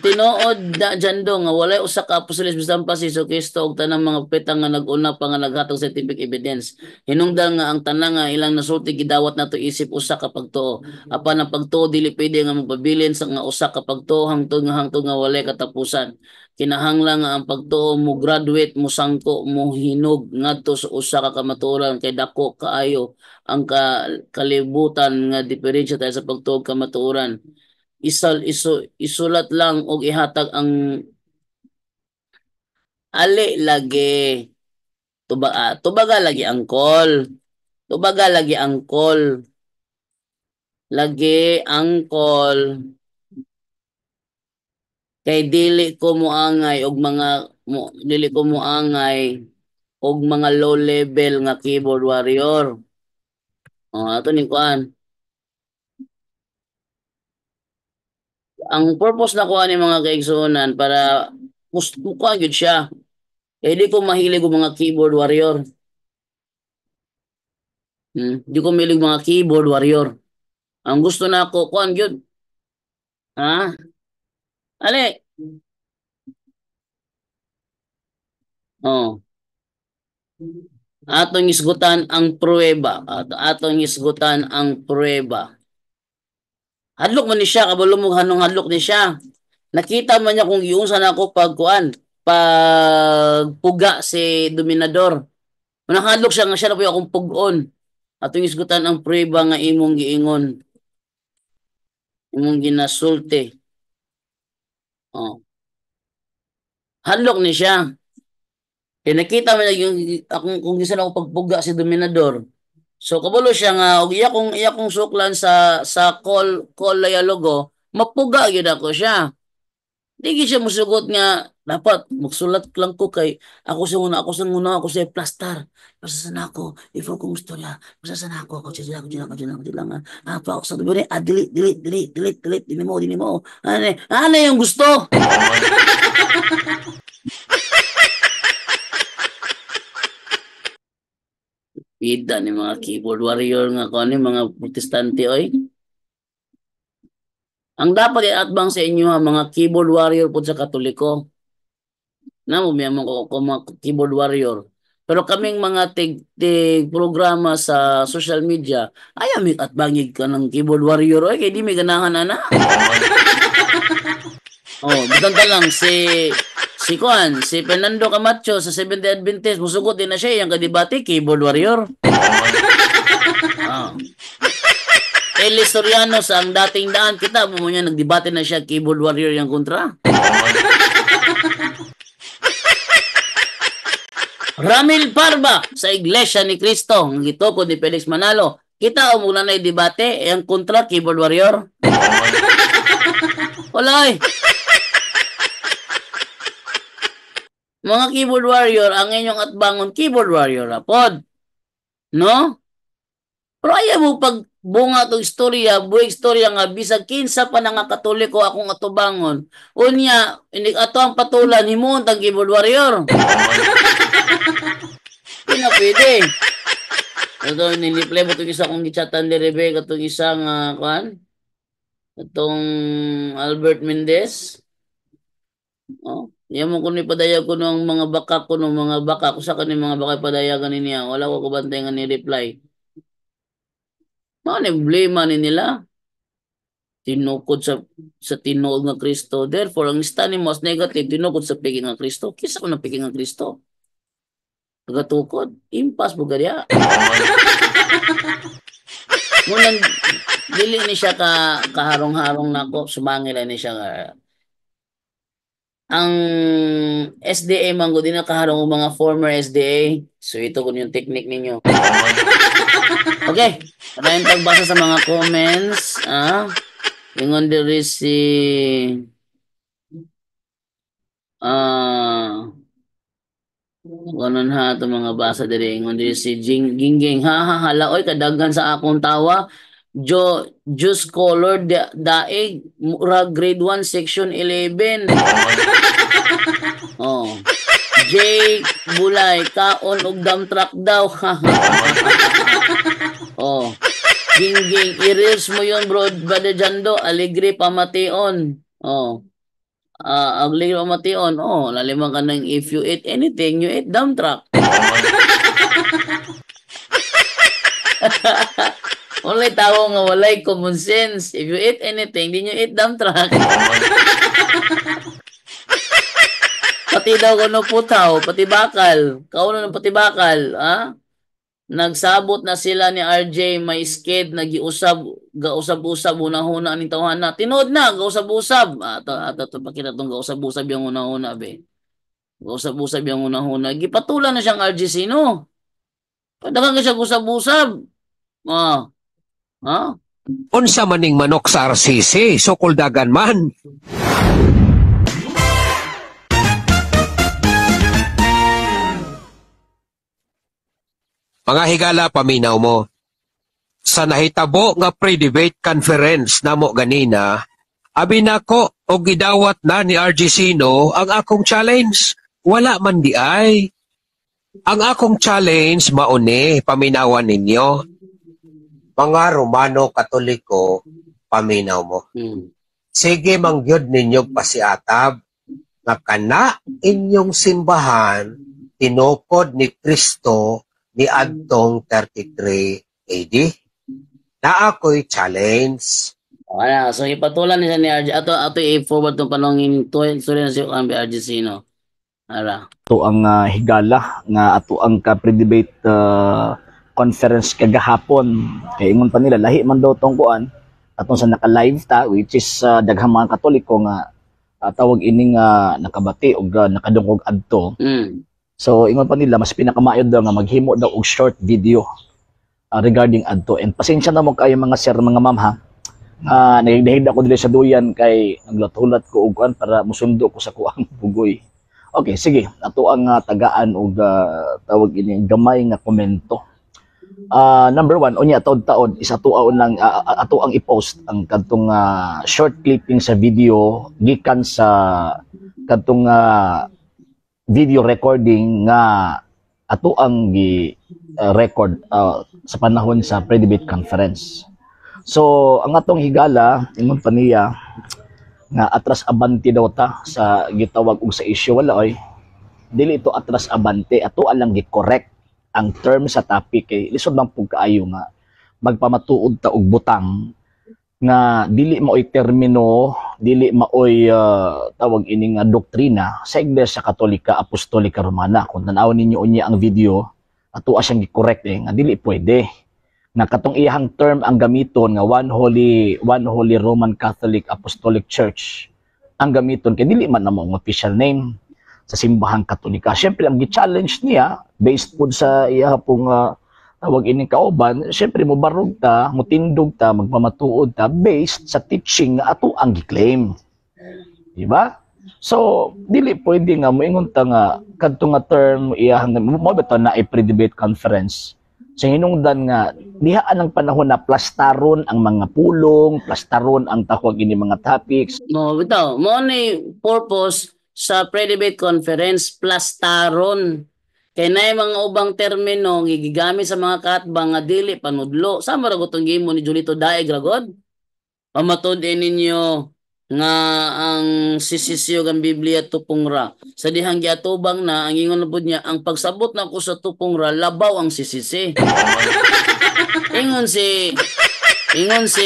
tinuod na jando nga walay usa ka apostoles bisan pa si Hesus Kristo og tanang mga propeta nga nag-una pa nga naghatag scientific evidence. Hinungdan nga ang tanang nga ilang nasulti gidawat nato isip usa ka pagtuo. Apan ang pagtuo dili pwede nga magpabilin sa nga usa ka pagtuo hangtod nga walay katapusan. Kinahanglan nga ang pagtuo mo graduate mo sangko mo hinog ngadto sa usa ka kamatuoran kay dako kaayo ang kalibutan nga diferensya tayo sa pagtuo kamatuoran. Isulat lang og ihatag ang ali lagi tubaga lagi angkol lagi angkol kay dili ko moangay og mga low level nga keyboard warrior. Ato ni kuan. Ang purpose na kuha ni mga kaigsunan para kuha yun siya. Kaya di ko mahilig ang mga keyboard warrior. Di ko mahilig mga keyboard warrior. Ang gusto na ako, kuha yun. Ha? Ali. Oh. Atong isgutan ang pruweba. Atong isgutan ang pruweba. Hadlok man ni siya, kabalo mo hadlok ni siya. Nakita man niya kung giunsa na ako pagpuga si Dominador. Nakahadlok siya nga siya na po akong pugon. Atong isgutan ang pruweba nga imong giingon. Imong ginasulti. Oh. Hadlok ni siya. Kaya nakita man niya yung kung gisan ako pagpuga si Dominador. So kabalo siya nga og iya kong suklan sa call dialogo, mapuga gyud ako siya. Di siya musugot nga dapat magsulat lang ko kay ako sa una ako sa plaster. Pasasan ako, if ako gusto niya, pasasan ako siya lang. Pa ako sa dili, delete, dili mo. Ano yung gusto? Pida ni mga keyboard warrior nga ko ni mga protestante oy. Ang dapat iatbang sa inyo mga keyboard warrior po sa Katoliko. Na mo ko mga keyboard warrior. Pero kaming mga tig programa sa social media, ayaw mi at bangig ka ng keyboard warrior oy kay di mi ganahan ana. Oh, butang lang si Kuan, si Fernando Camacho sa Seventh Day Adventist, musugot din na siya yung kadibati keyboard warrior. Ah. Eli Soriano sa ang dating daan kita mo niya nagdebate na siya keyboard warrior yung kontra. Ramil Parba sa Iglesia ni Cristo, ang gitukod ni Felix Manalo. Kita o muna na debate ang kontra keyboard warrior. Walay. Mga keyboard warrior, ang inyong atbangon keyboard warrior rapod. No? Pero ayaw mo pag bunga to istorya, buhay istorya nga bisag kinsa pa nga Katoliko akong atubangon. Unya, inig ato ang patulan himo tag keyboard warrior. Hindi na pwede. Ito, niliplay mo itong isa kong gichatan ni Rebecca, itong isang, itong Albert Mendez. Oh, yan mo kung ipadaya ko ng mga baka ko, ng mga baka ko sa kanin mga baka ipadaya ganin niya. Wala ko kubantay nga ni-reply. Mga problema ni nila. Tinukod sa tinuod nga Kristo. Therefore, ang stand mo as negative, tinukod sa piging nga Kristo. Kisa ko ng piging nga Kristo. Pagatukod, impas bugadya. Ngunang dili ni siya kaharong-harong nako, sumangil ni siya nga. Ang SDA manggo din na kaharong mga former SDA. So ito kun yung technique ninyo. Okay, maraming pagbasa sa mga comments. Ingon diri si ganon ha ito mga basa diri ingon diri si Gingging ha hala oy kadaghan sa akong tawa Juice Color daig grade 1 section 11. Oh. Jake Bulay kaon og dump truck daw. Oh. Gingging i-reels mo yun bro Badejando Alegre Pamation. Oh. Agli mation, laliman ka ng if you eat anything, you eat dump truck. Walay tao nga walay common sense. If you eat anything, then you eat dump truck. Pati daw kuno putaw, pati bakal. Kauno ng pati bakal, Nagsabot na sila ni RJ may sked gausab-usab una-una aning tawhana. Tinod na gausab-usab. Ato pakita tong gausab-usab yung una-una be. Gausab-usab yung una-una. Gipatulan na siyang RJ sino. Padagan ka siya gausab-usab. Unsa maning manok sa RCC, sukol dagan man. Mga higala, paminaw mo. Sa nahitabo nga pre-debate conference na mo ganina, abi nako o gidawat na ni RG Sino ang akong challenge. Wala man di ay. Ang akong challenge mauni, paminawan ninyo. Mga Romano Katoliko, paminaw mo. Sige mangyod ninyo pasiatab nga kana inyong simbahan tinukod ni Kristo ni adtong 33 AD. Na ako'y challenge. So ipatulan niya ni RJ. Ato i-forward itong panongin sorry na siya ang RJ Sino. Ito ang higala nga ato ang ka-pre-debate conference kagahapon. Kaya ingon pa nila, lahi man daw itong kuan. Atong sa naka-live ta, which is daghang mga Katoliko nga tawag ining nakabati o nakadungog adto. So, ingon pa nila, mas pinakamayod daw nga maghimo daw og short video regarding adto. And pasensya na mo kayo mga sir, mga ma'am ha. Nagdahig ako dili sa duyan kay naglathulat ko og kuan para musundo ko sa kuang bugoy. Okay, sige. Ato ang tagaan og tawag ini gamay nga komento. Number 1, unya taon-taon isa tuaon lang ato ang i-post ang kadtong short clipping sa video gikan sa kadtong video recording nga ato ang record sa panahon sa pre-debate conference. So ang atong higala ingon pa niya nga atras abanti daw ta sa gitawag og sa issue wala oy dili ito atras abante, ato alang gi-correct ang term sa topic kay lisod lang pug kaayo nga magpamatuod ta og butang nga dili maoy termino, dili maoy tawag ini nga doktrina sa Iglesia Katolika Apostolika Romana. Kung tan-awon ninyo unya ang video, ato siyang gi-correct nga dili pwede. Na katong iyang term ang gamiton nga one holy Roman Catholic Apostolic Church ang gamiton kay dili man namo ang official name sa simbahang Katolika. Syempre ang gi-challenge niya based pud sa iya pong tawag ining kauban, syempre mo barog ta, mo tindog ta, magpamatuod ta based sa teaching nga ato ang gi-claim. Di ba? So, dili pwede nga moingon ta nga kadto nga term iyang mo beto na a pre-debate conference. Sa hinungdan nga diha ang panahon na plastaron ang mga pulong, plastaron ang tawag ini mga topics. Mo bitaw, mo ni purpose sa pre-debate conference plastaron. Kay na mga ubang termino gigamit sa mga katbang nga dili panudlo. Sama ra gutong gimo ni Julito Daig ragod. Pamatod ninyo nga ang sisisyo ang Biblia tupong ra. Sa dihang giatubang na ang ingon pud niya ang pagsabot na ko sa tupong ra labaw ang sisisi. ingon si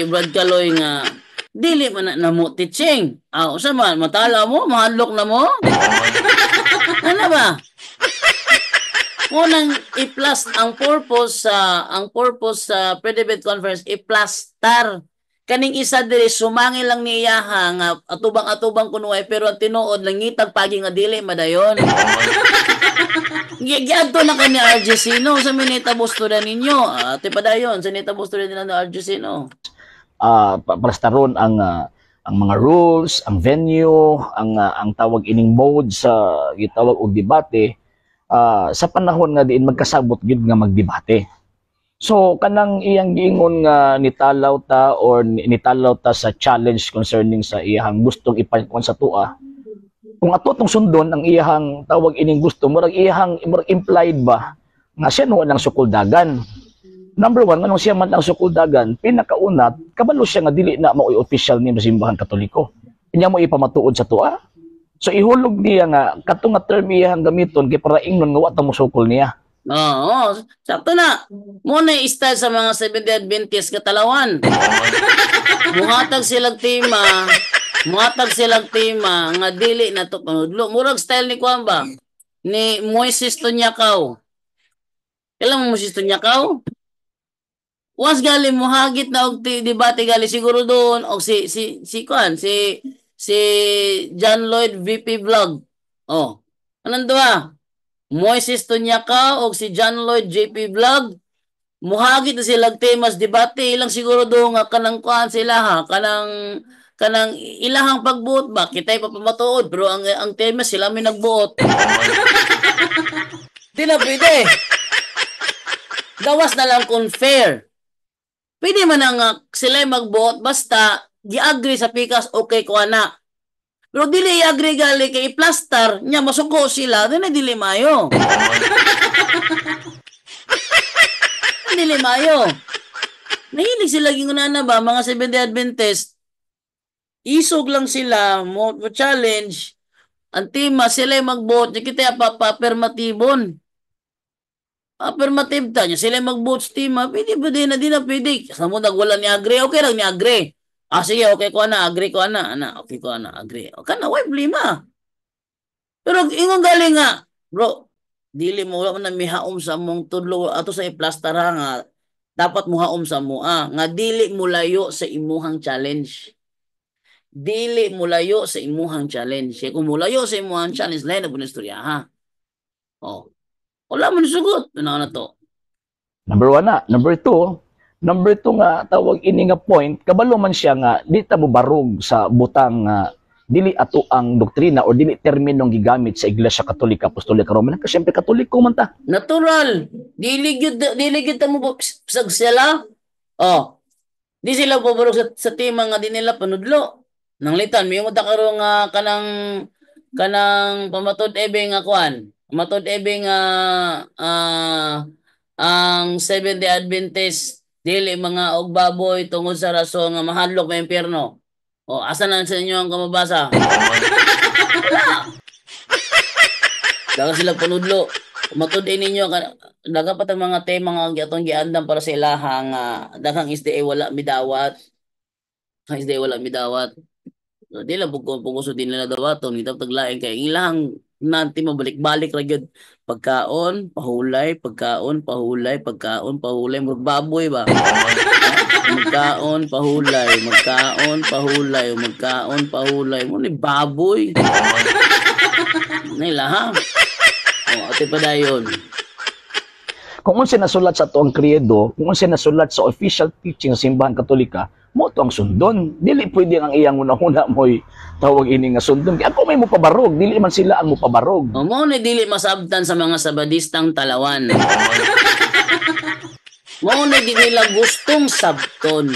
Brad Caloy nga dili man na mo teaching. Usa man matala mo, mahadlok na mo. Ano ba? Unang i-plus ang purpose sa pre-debate conference i-plastar kaning isa diri sumangil lang niya nga atubang kunuay pero ang tinuod langitag pagi nga dili madayon. Giadto na kani RJ Sino sa minita busturan ninyo. Ate padayon sa minita busturan nila ng RJ Sino. Plastaron ang mga rules, ang venue, ang tawag ining mode sa gitawag og debate. Sa panahon nga diin magkasabot gid nga magdebate. So kanang iyang giingon nga nitalaw ta sa challenge concerning sa iyang gustong ipakon sa tua. Kung ato tong sundon ang iyang tawag ining gusto murag implied ba nga siya no ang sukuldagan. Number one, anong siya man ang sukuldagan, pinakauna kabalo siya nga dili na maoy official name sa simbahan Katoliko. Inya mo ipamatuod sa tua. So ihulog niya nga katong nga term iyang gamiton kay para ingnon nga wa ta mosukol niya. Oo, sakto na. Mo na style sa mga Seventh-day Adventist katalawan. Muhatag silang tema nga dili na to panudlo. Murag style ni kuan ba? Ni Moises Tonyakaw. Kailan mo Moises Tonyakaw? Was gali mo hagit na og debate gali siguro doon og si John Lloyd VP Vlog. Oh. Anong duwa? Moises Tonyakaw o si John Lloyd JP Vlog. Muhagit na silang temas debate. Ilang siguro doon nga kanang kuhan sila ha. Kanang ilahang pagbuot ba? Kita'y papamatuod. Pero ang temas sila may nagbuot. Di na pwede. Gawas na lang kung fair. Pwede man nga sila magbuot basta gi-agree sa pikas okay ko ana. Pero dili i-agree gali kay i-plaster nya masuko sila dili dili mayo. Dili mayo. Nahilig sila gingunana ba mga Seventh-day Adventist. Isog lang sila mo challenge ang tema sila mag-vote nya kita pa-permatibon. Affirmative ta nya sila mag-vote sa tema pwede ba di na pwede. Sa mo wala ni agree okay lang ni agree. Sige, okay ko na, agree ko na, okay ko na, agree. Okay na, why problema? Pero ingon galing nga, bro, dili mo wala man na mihaom sa mong tudlo ato sa iplastara nga dapat mo haom sa mo nga dili mo layo sa imuhang challenge. Dili mo layo sa imuhang challenge. Kung mo layo sa imuhang challenge, lain na po na istorya, ha? Oh. Wala mo nisugot. Ano na to? Number one na. Number two nga tawag ini nga point kabalo man siya nga di ta mo barog sa butang dili ato ang doktrina o dili terminong gigamit sa Iglesia Katolika Apostolika Romana kasi syempre Katoliko man ta. Natural. Dili gyud ta mo sag sila. Oh. Di sila pabarog sa tema nga di nila panudlo. Nang litan mi mo ta karon nga kanang pamatod ebe nga kuan. Pamatod ebe nga ang Seventh-day Adventist dili mga og baboy tungod sa rason nga mahadlok may impyerno. O asa na sa inyo ang kamabasa? Wala. Dagan sila panudlo. Matud-in ninyo dagan pa tang mga tema nga atong giandam para sa ilaha nga daghang SDA wala midawat. Ang SDA wala midawat. So, di lang puguso din nila dawaton kita taglain kay ilang nanti mabalik-balik ra gyud pagkaon, pahulay, pagkaon, pahulay, pagkaon, pahulay, murag baboy ba? Magkaon, pahulay, magkaon, pahulay, magkaon, pahulay, mo ni baboy. Nila ha. Ate pa dayon. Kung unsa nasulat sa tuang kredo, kung unsa nasulat sa official teaching sa simbahan Katolika, mo to ang sundon. Dili pwede ang iyang una-una mo'y tawag ini nga sundon. Di ako may mo pabarog, dili man sila ang mo pabarog. Mo ni dili masabtan sa mga sabadistang talawan. Mo ni di nila gustong sabton.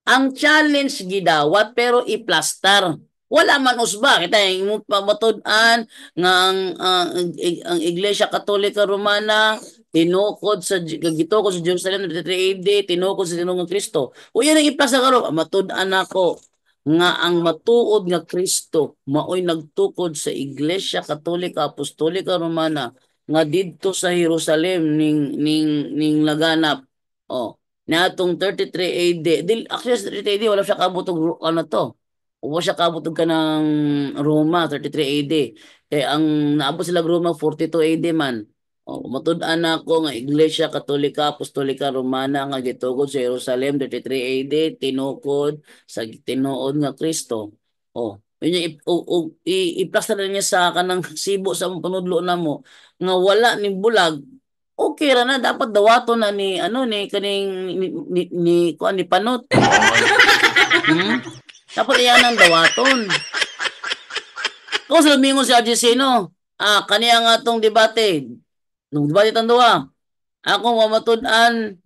Ang challenge gidawat pero iplastar. Wala man usba kita yung pamatud-an nga ang Iglesia Katolika Romana tinukod sa gitukod sa Jerusalem 33 AD tinukod sa Tinungong Kristo. O yan ang iplastar karon matud-an ako nga ang matuod nga Kristo maoy nagtukod sa Iglesia Katolika Apostolika Romana nga didto sa Jerusalem ning laganap. Natong 33 AD. Actually, 33 AD, wala siya kabutog ano to. Wala siya kabutog ka ng Roma, 33 AD. Kaya ang naabot sila Roma, 42 AD man. Matud-an ako nga Iglesia Katolika Apostolika Romana nga gitugod sa Jerusalem, 33 AD, tinukod sa tinuod nga Kristo. Yun yung i-plaster na niya sa kanang sibo sa panudlo na mo nga wala ni bulag okay ra na dapat dawaton na ni kaning ni Panot. Dapat iyan ang dawaton. Kung sa lumingon si Argesino, kaniya nga atong debate. Nung debate tanduwa, ako pamatud-an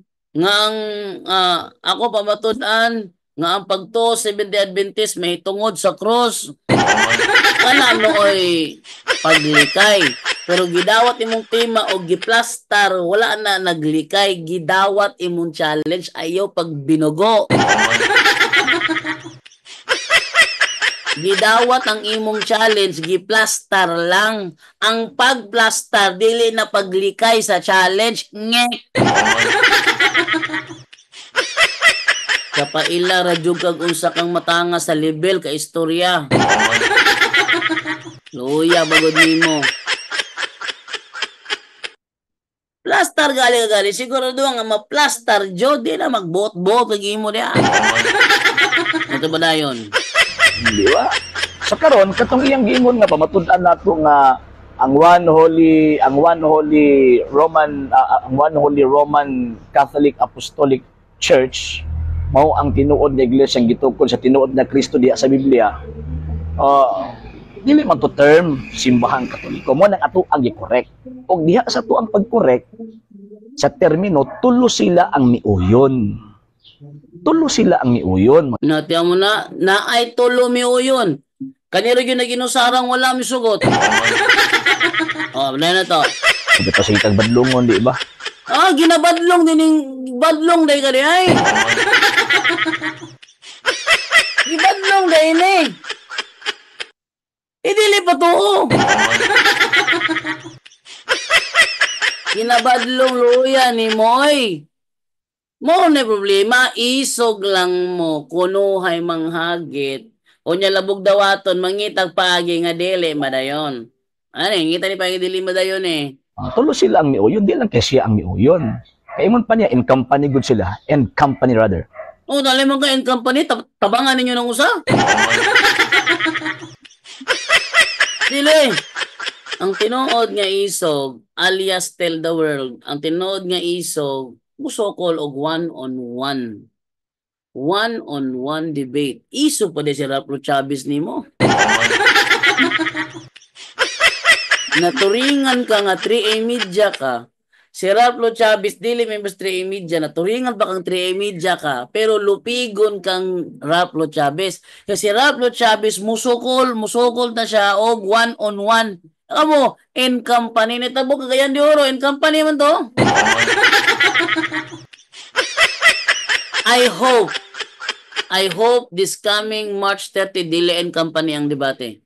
nga ang pagto Seventh-day Adventist may tungod sa cross. Kana nooy paglikay. Pero gidawat imong tema o giplastar, wala na naglikay, gidawat imong challenge ayaw pag binugo. Gidawat ang imong challenge, giplastar lang. Ang pagplastar dili na paglikay sa challenge. Nge. Kapaila radyo kag unsa kang matanga sa level ka istorya. Luya bagod nimo. Plastar gali siguro doon nga ma-plastar jo di na magbot-bot lagi mo dia. Ito ba dayon? Di ba? Sa karon katong iyang giingon nga pamatud-an nato nga ang one holy Roman Catholic Apostolic Church mao ang tinuod nga iglesia ang gitukod sa tinuod na Kristo diha sa Biblia. Dili man to term simbahan Katoliko mo nang ato ang gi-correct. Og diha sa to ang pag-correct sa termino tulo sila ang miuyon. Tulo sila ang miuyon. Natiya mo na ay tulo miuyon. Kaniro yun na ginusarang wala misugot. Wala na to. Ito sa itag badlongon, di ba? Ginabadlong din yung badlong day ka di ay. Gibadlong day ni. Idili pa to. Ginabadlong luya ni Moy. Mo na problema, isog lang mo, kunuhay manghagit. O niya labog dawaton, mangitag paagi nga dili, madayon. Ngita ni paagi dili madayon eh. Tulo sila ang miuyon, di lang kaya siya ang miuyon. Kaya mo pa niya, in company good sila, in company rather. Dali mo ka in company, tabangan ninyo ng usa. Dili. Ang tinuod nga isog, alias tell the world, ang tinuod nga isog, musokol og one-on-one. One-on-one debate. Iso pa de si Raplo Chavez nimo. Naturingan ka nga 3A Media ka. Si Raplo Chavez dili members 3A Media, naturingan pa kang 3A Media ka, pero lupigon kang Raplo Chavez. Kasi Raplo Chavez musokol na siya og one-on-one. Amo, in company ni tabo kagayan di oro, in company man to. I hope this coming March 30 dili in company ang debate.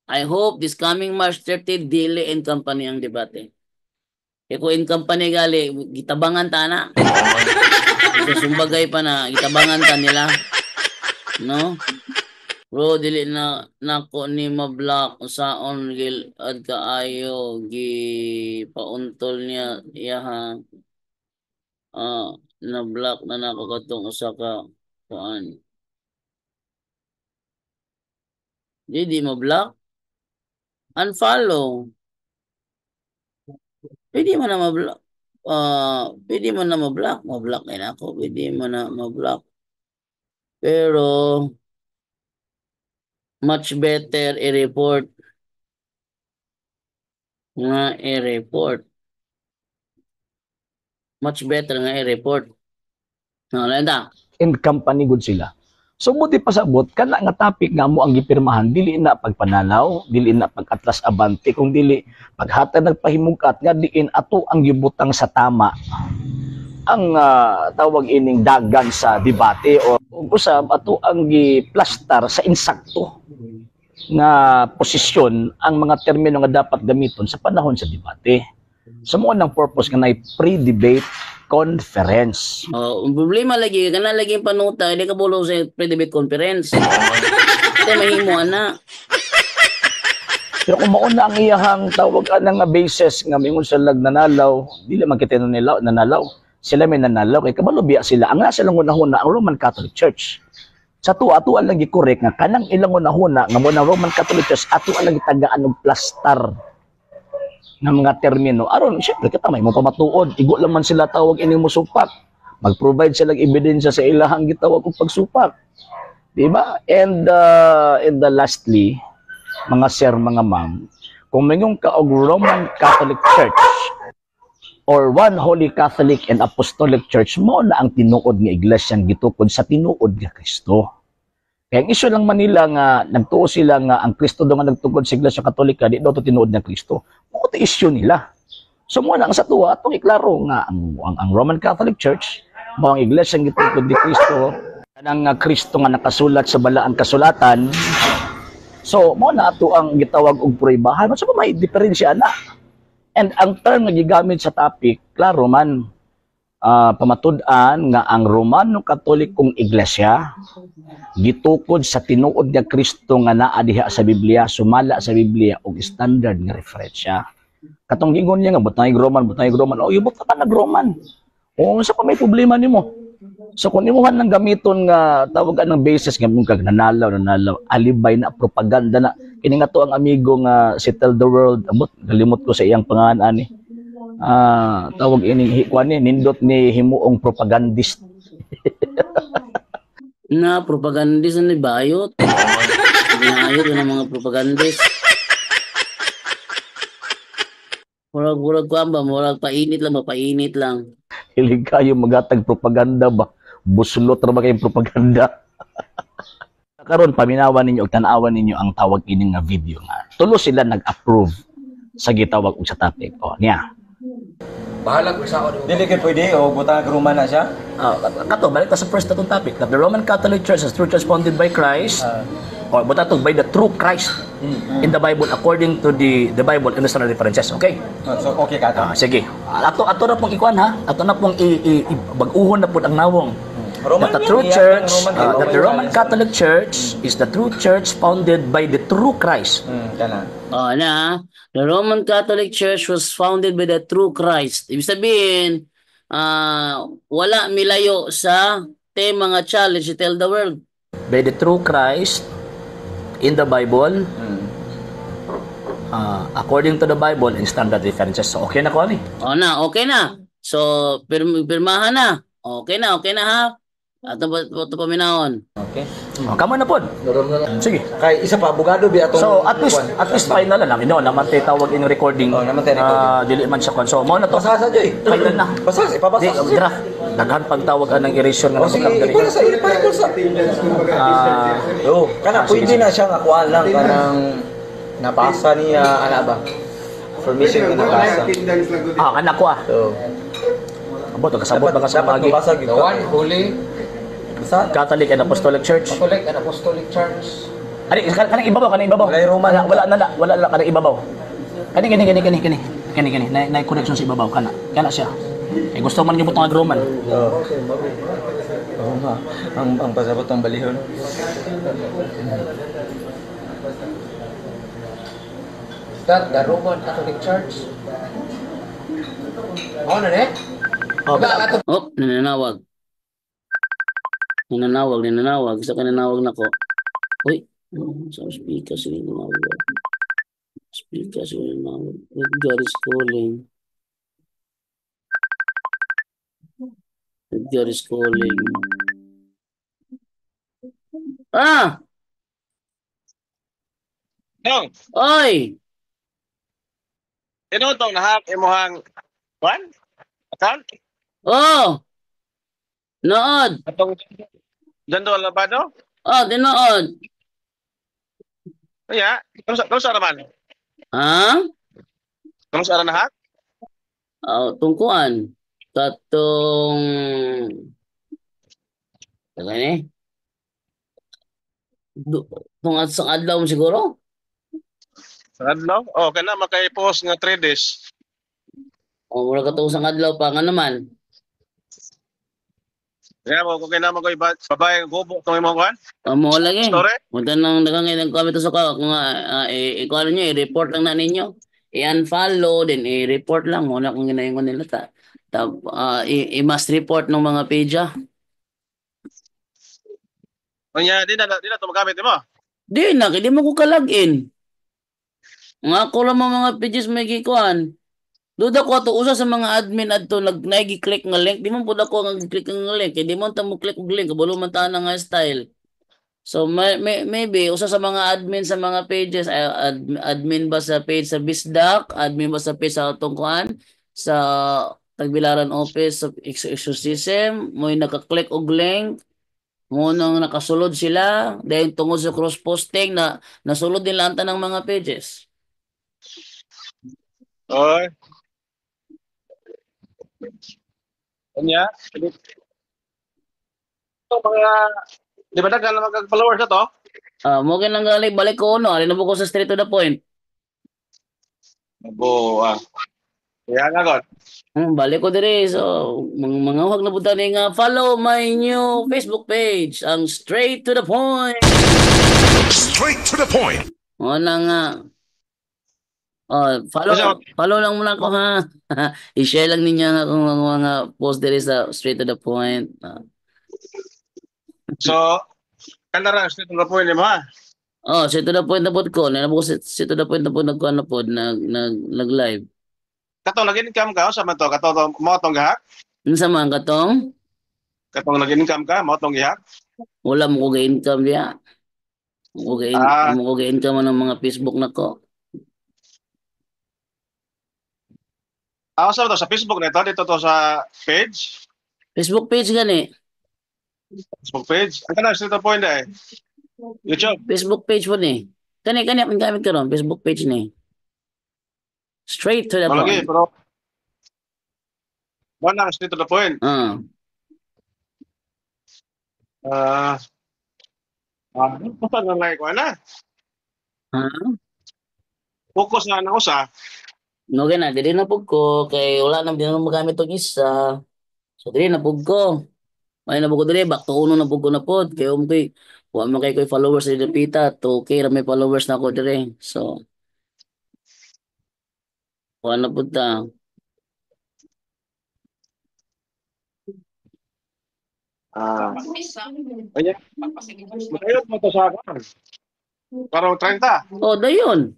I hope this coming March 30, dili in company ang debate. Kaya kung in company gali, gitabangan ta na. Sumbagay pa na, gitabangan ta nila. No? Bro, dili na nako ni mablock usaon gil ad kaayo gi pauntol niya iyaha. Na block na nako katong usa ka kuan. Di mo block. Unfollow. Pwede mo na ma-block. Pwede mo na ma-block. Ma-block na ako. Pwede mo na ma-block. Pero much better i-report. Nga i-report. Much better nga i-report. Lenda. In company good sila. So buti pasabot kana nga topic nga mo ang gipirmahan dili na pagpananaw, dili na pag-atlas abante kung dili paghatag nagpahimugat nga diin ato ang gibutang sa tama ang tawag ining dagan sa debate o usab ato ang giplastar sa insakto nga posisyon ang mga termino nga dapat gamiton sa panahon sa debate. So mo nang purpose nga nay pre-debate conference. Ang problema lagi kana lagi panuta hindi ka bulo sa pre-debate conference. Kaya mahimo ana. Pero kung mauna ang iyahang tawag nga basis nga mingon sa lag nanalaw, dili man kita nila nanalaw. Sila may nanalaw kay kabalo biya sila. Ang nasa lang una ang Roman Catholic Church. Sa tuwa lang gi-correct nga kanang ilang una nga mo na Roman Catholic Church ato lang gitagaan og plastar ng mga termino. Aron, syempre, kita may mo pamatuod. Igo lang man sila tawag ining musupak. Mag-provide sila ebidensya sa ilahang gitawag og pagsupak. Diba? And lastly, mga sir, mga ma'am, kung mayong ka og Roman Catholic Church or one Holy Catholic and Apostolic Church, mo na ang tinuod nga iglesyang gitukod sa tinuod nga Kristo. Kaya ang issue lang Manila nga nagtuo sila nga ang Kristo daw nga nagtugod sa Iglesia Katolika di daw to tinuod ng Kristo. Mo to issue nila. So mo na ang sa tuwa atong iklaro nga ang Roman Catholic Church mo ang iglesia nga gitugod ni Kristo kanang Kristo nga nakasulat sa balaan kasulatan. So mo na ato ang gitawag og pruibahan. So may diferensya na. And ang term nga gigamit sa topic, klaro man pamatud-an nga ang Romano Katolikong Iglesia gitukod sa tinuod nga Kristo nga naa diha sa Biblia, sumala sa Biblia og standard nga referensya. Katong gingon niya nga butang Roman. Oh, yubot ka nag Roman. O sa pa may problema nimo. So kung imuhan nang gamiton nga tawagan ng basis nga mong nanalaw, alibay na propaganda na kini nga to ang amigo nga si Tell the World, abot galimot ko sa iyang pangalan ani. Tawag ini kuan ni nindot ni himuong propagandist. Na propagandist ni bayot. Bayot ng mga propagandist. Murag ko ba, murag painit lang. Hilig kayo magatag propaganda ba? Buslot ra ba kayong propaganda? Karon paminawan ninyo og tan-awan ninyo ang tawag ini nga video nga. Tulo sila nag-approve sa gitawag og sa topic. O niya. Bahala ko sa ako. Dili kay pwede o butang Roman na siya. Kato balik ta sa first atong topic that the Roman Catholic Church is true church founded by Christ or buta by the true Christ in the Bible according to the Bible in the references. Okay? So okay ka. Sige. Ato na pong ikuan ha. Ato na pong bag-uhon na pud ang nawong. That the true church, that the Roman Catholic Church is the true church founded by the true Christ. Kana. The Roman Catholic Church was founded by the true Christ. Ibig sabihin, wala milayo sa tema nga challenge Tell the World. By the true Christ in the Bible, according to the Bible and standard references. So okay na ko ani. Okay na. So pirmahan na. Okay na ha. Ato paminahon. Okay. Kamo na pod. Sige. Kay isa pa abogado bi atong. So at least final na lang. Naman tay tawag in recording. namatay recording. Dili man siya kon. So mao na to. Pasasa joy. Final na. Pasasa ipabasa. Di draft. Daghan pagtawag ng erasure nga Sige, nabukag diri. ipon sa ipon sa. Kana pwede na siya nga kuan lang kanang nabasa niya ana ba. Formation nga nabasa. Kana ko So, abot kasabot ba sa dapat pagi. mabasa gyud. The one holy Basa. Catholic and Apostolic Church. Catholic and Apostolic Church. Ani kanang ibabaw, kanang ibabaw. Walay Roman lang wala na kanang ibabaw. Kani. Na connection sa ibabaw kana. Kana siya. Eh gusto man gyud butang Roman. Oo. Oo nga. Ang pasabot ng balihon. That the Roman Catholic Church. Ano na eh? Oh, Oh, nananawag. Nananawag. Sa kananawag na ko. Uy, sa speaker sige nanawag. Speaker sige nanawag. God is calling. God is calling. Ah! Dong, Oy! tinutong nahak imuhang kwan? Account? Oh! Nood! Atong Jando Labado? Oh, dinood. Kaya, kamusta naman? Ha? Kamusta na nahak? Oh, tungkuan. Katong... Gani? Tungat sa adlaw mo siguro? Sa adlaw? Oh, kana makay-post nga 3 days. O, mura katong sa adlaw pa. Nga naman. Kaya mo, kung kailangan ko babae gubo itong imong kwan? Mo lang eh. Story? Punta nang nagangay ng comment sa ko. Kung ikaw ano nyo, i-report lang na ninyo. I-unfollow, then i-report lang. Muna kung ginayon nila ta. I-must report ng mga page ah. Kanya, di na ito magamit mo. Di mo ko ka-login. Nga ako lang mga pages may gikuan. Duda ko ato usa sa mga admin adto nag-click nga link, di man pud ako nga click nga link, di mo ta mo click og link kabalo man ta na nga style. So maybe usa sa mga admin sa mga pages admin ba sa page sa Bisdak, admin ba sa page sa atong kuan sa Tagbilaran Office of Exorcism, mo naka-click og link, mo nang nakasulod sila dahil tungod sa cross posting na nasulod nila ang tanang mga pages. Oy. Kanya, ito mga, di ba nagkala mag-followers na to? Mo lang galing balik ko no, alin na ko sa straight to the point. Abo, kaya nga God. Balik ko dire so mga huwag na punta ni nga follow my new Facebook page ang straight to the point. Straight to the point. O na nga. Follow lang muna ako ha. I-share lang ninyo nga kung mga post dire sa straight to the point. So, kanda ra straight to the point mo ha. Straight to the point na pod ko. Nalabo straight to the point na pod nagkuan na pod nag-live. Katong nag-income ka, sa man to, katong mo tong gihak? Unsa man katong? Katong nag-income ka, mo tong gihak? Wala mo ko ga-income diya. Mo ko ga-income ng mga Facebook na ko. Sa to sa Facebook na ito, dito to sa page. Facebook page gani. Facebook page. Ang kanang straight to the point eh. YouTube. Facebook page po ni. Kani ang gamit ko ron, Facebook page ni. Straight to the Malagi, point. pero wala straight to the point. Basta na like wala. Focus na ako sa. No gana, dili na pug ko kay wala na din magamit og isa. So dili na pug ko. May na pug ko dili back to uno na pug ko na pod kay wa man kay koy followers dili pita, 2K ra may followers na ko dire. So wa na pud ta. Ayan. Makayot mo to sa akin. Parang 30. Dayon.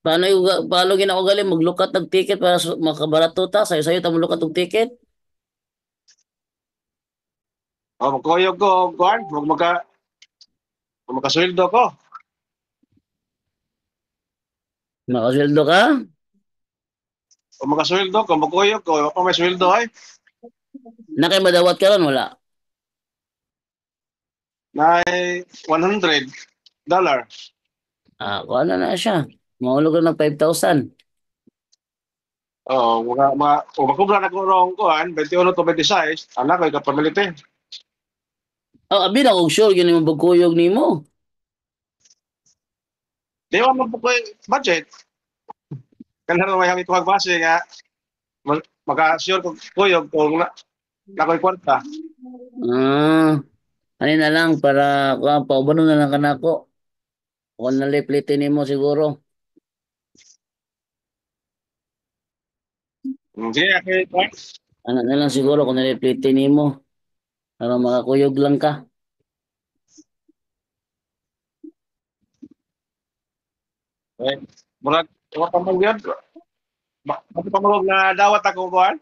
Paano ginaugali maglukat ng ticket para makabarato ta sayo ta maglukat og ticket? Magkuyog ko, Juan. Magkasweldo ko. Makasweldo ka? Magkasweldo ko, magkuyog ko. Ako may sweldo ay. Na kay madawat ka ron wala? Na $100. Kuha na siya. Mahulog ng 5,000. Makubra na ko rong kuhan, 21 to 26, anak ko ikapamilite. Abi na og sure yun yung pagkuyog nimo. Di ba mo po ko budget? Kanang may hangit ko base nga maka-sure ko kuyog kung na ko'y kwarta. Ano na lang para paubano na lang kanako. Kung naliplitin mo siguro. Sige, okay. Ano na lang siguro kung naliplitin mo. Para makakuyog lang ka. Murag wa pa mo yun. Bago pa mo na dawat ako kuan.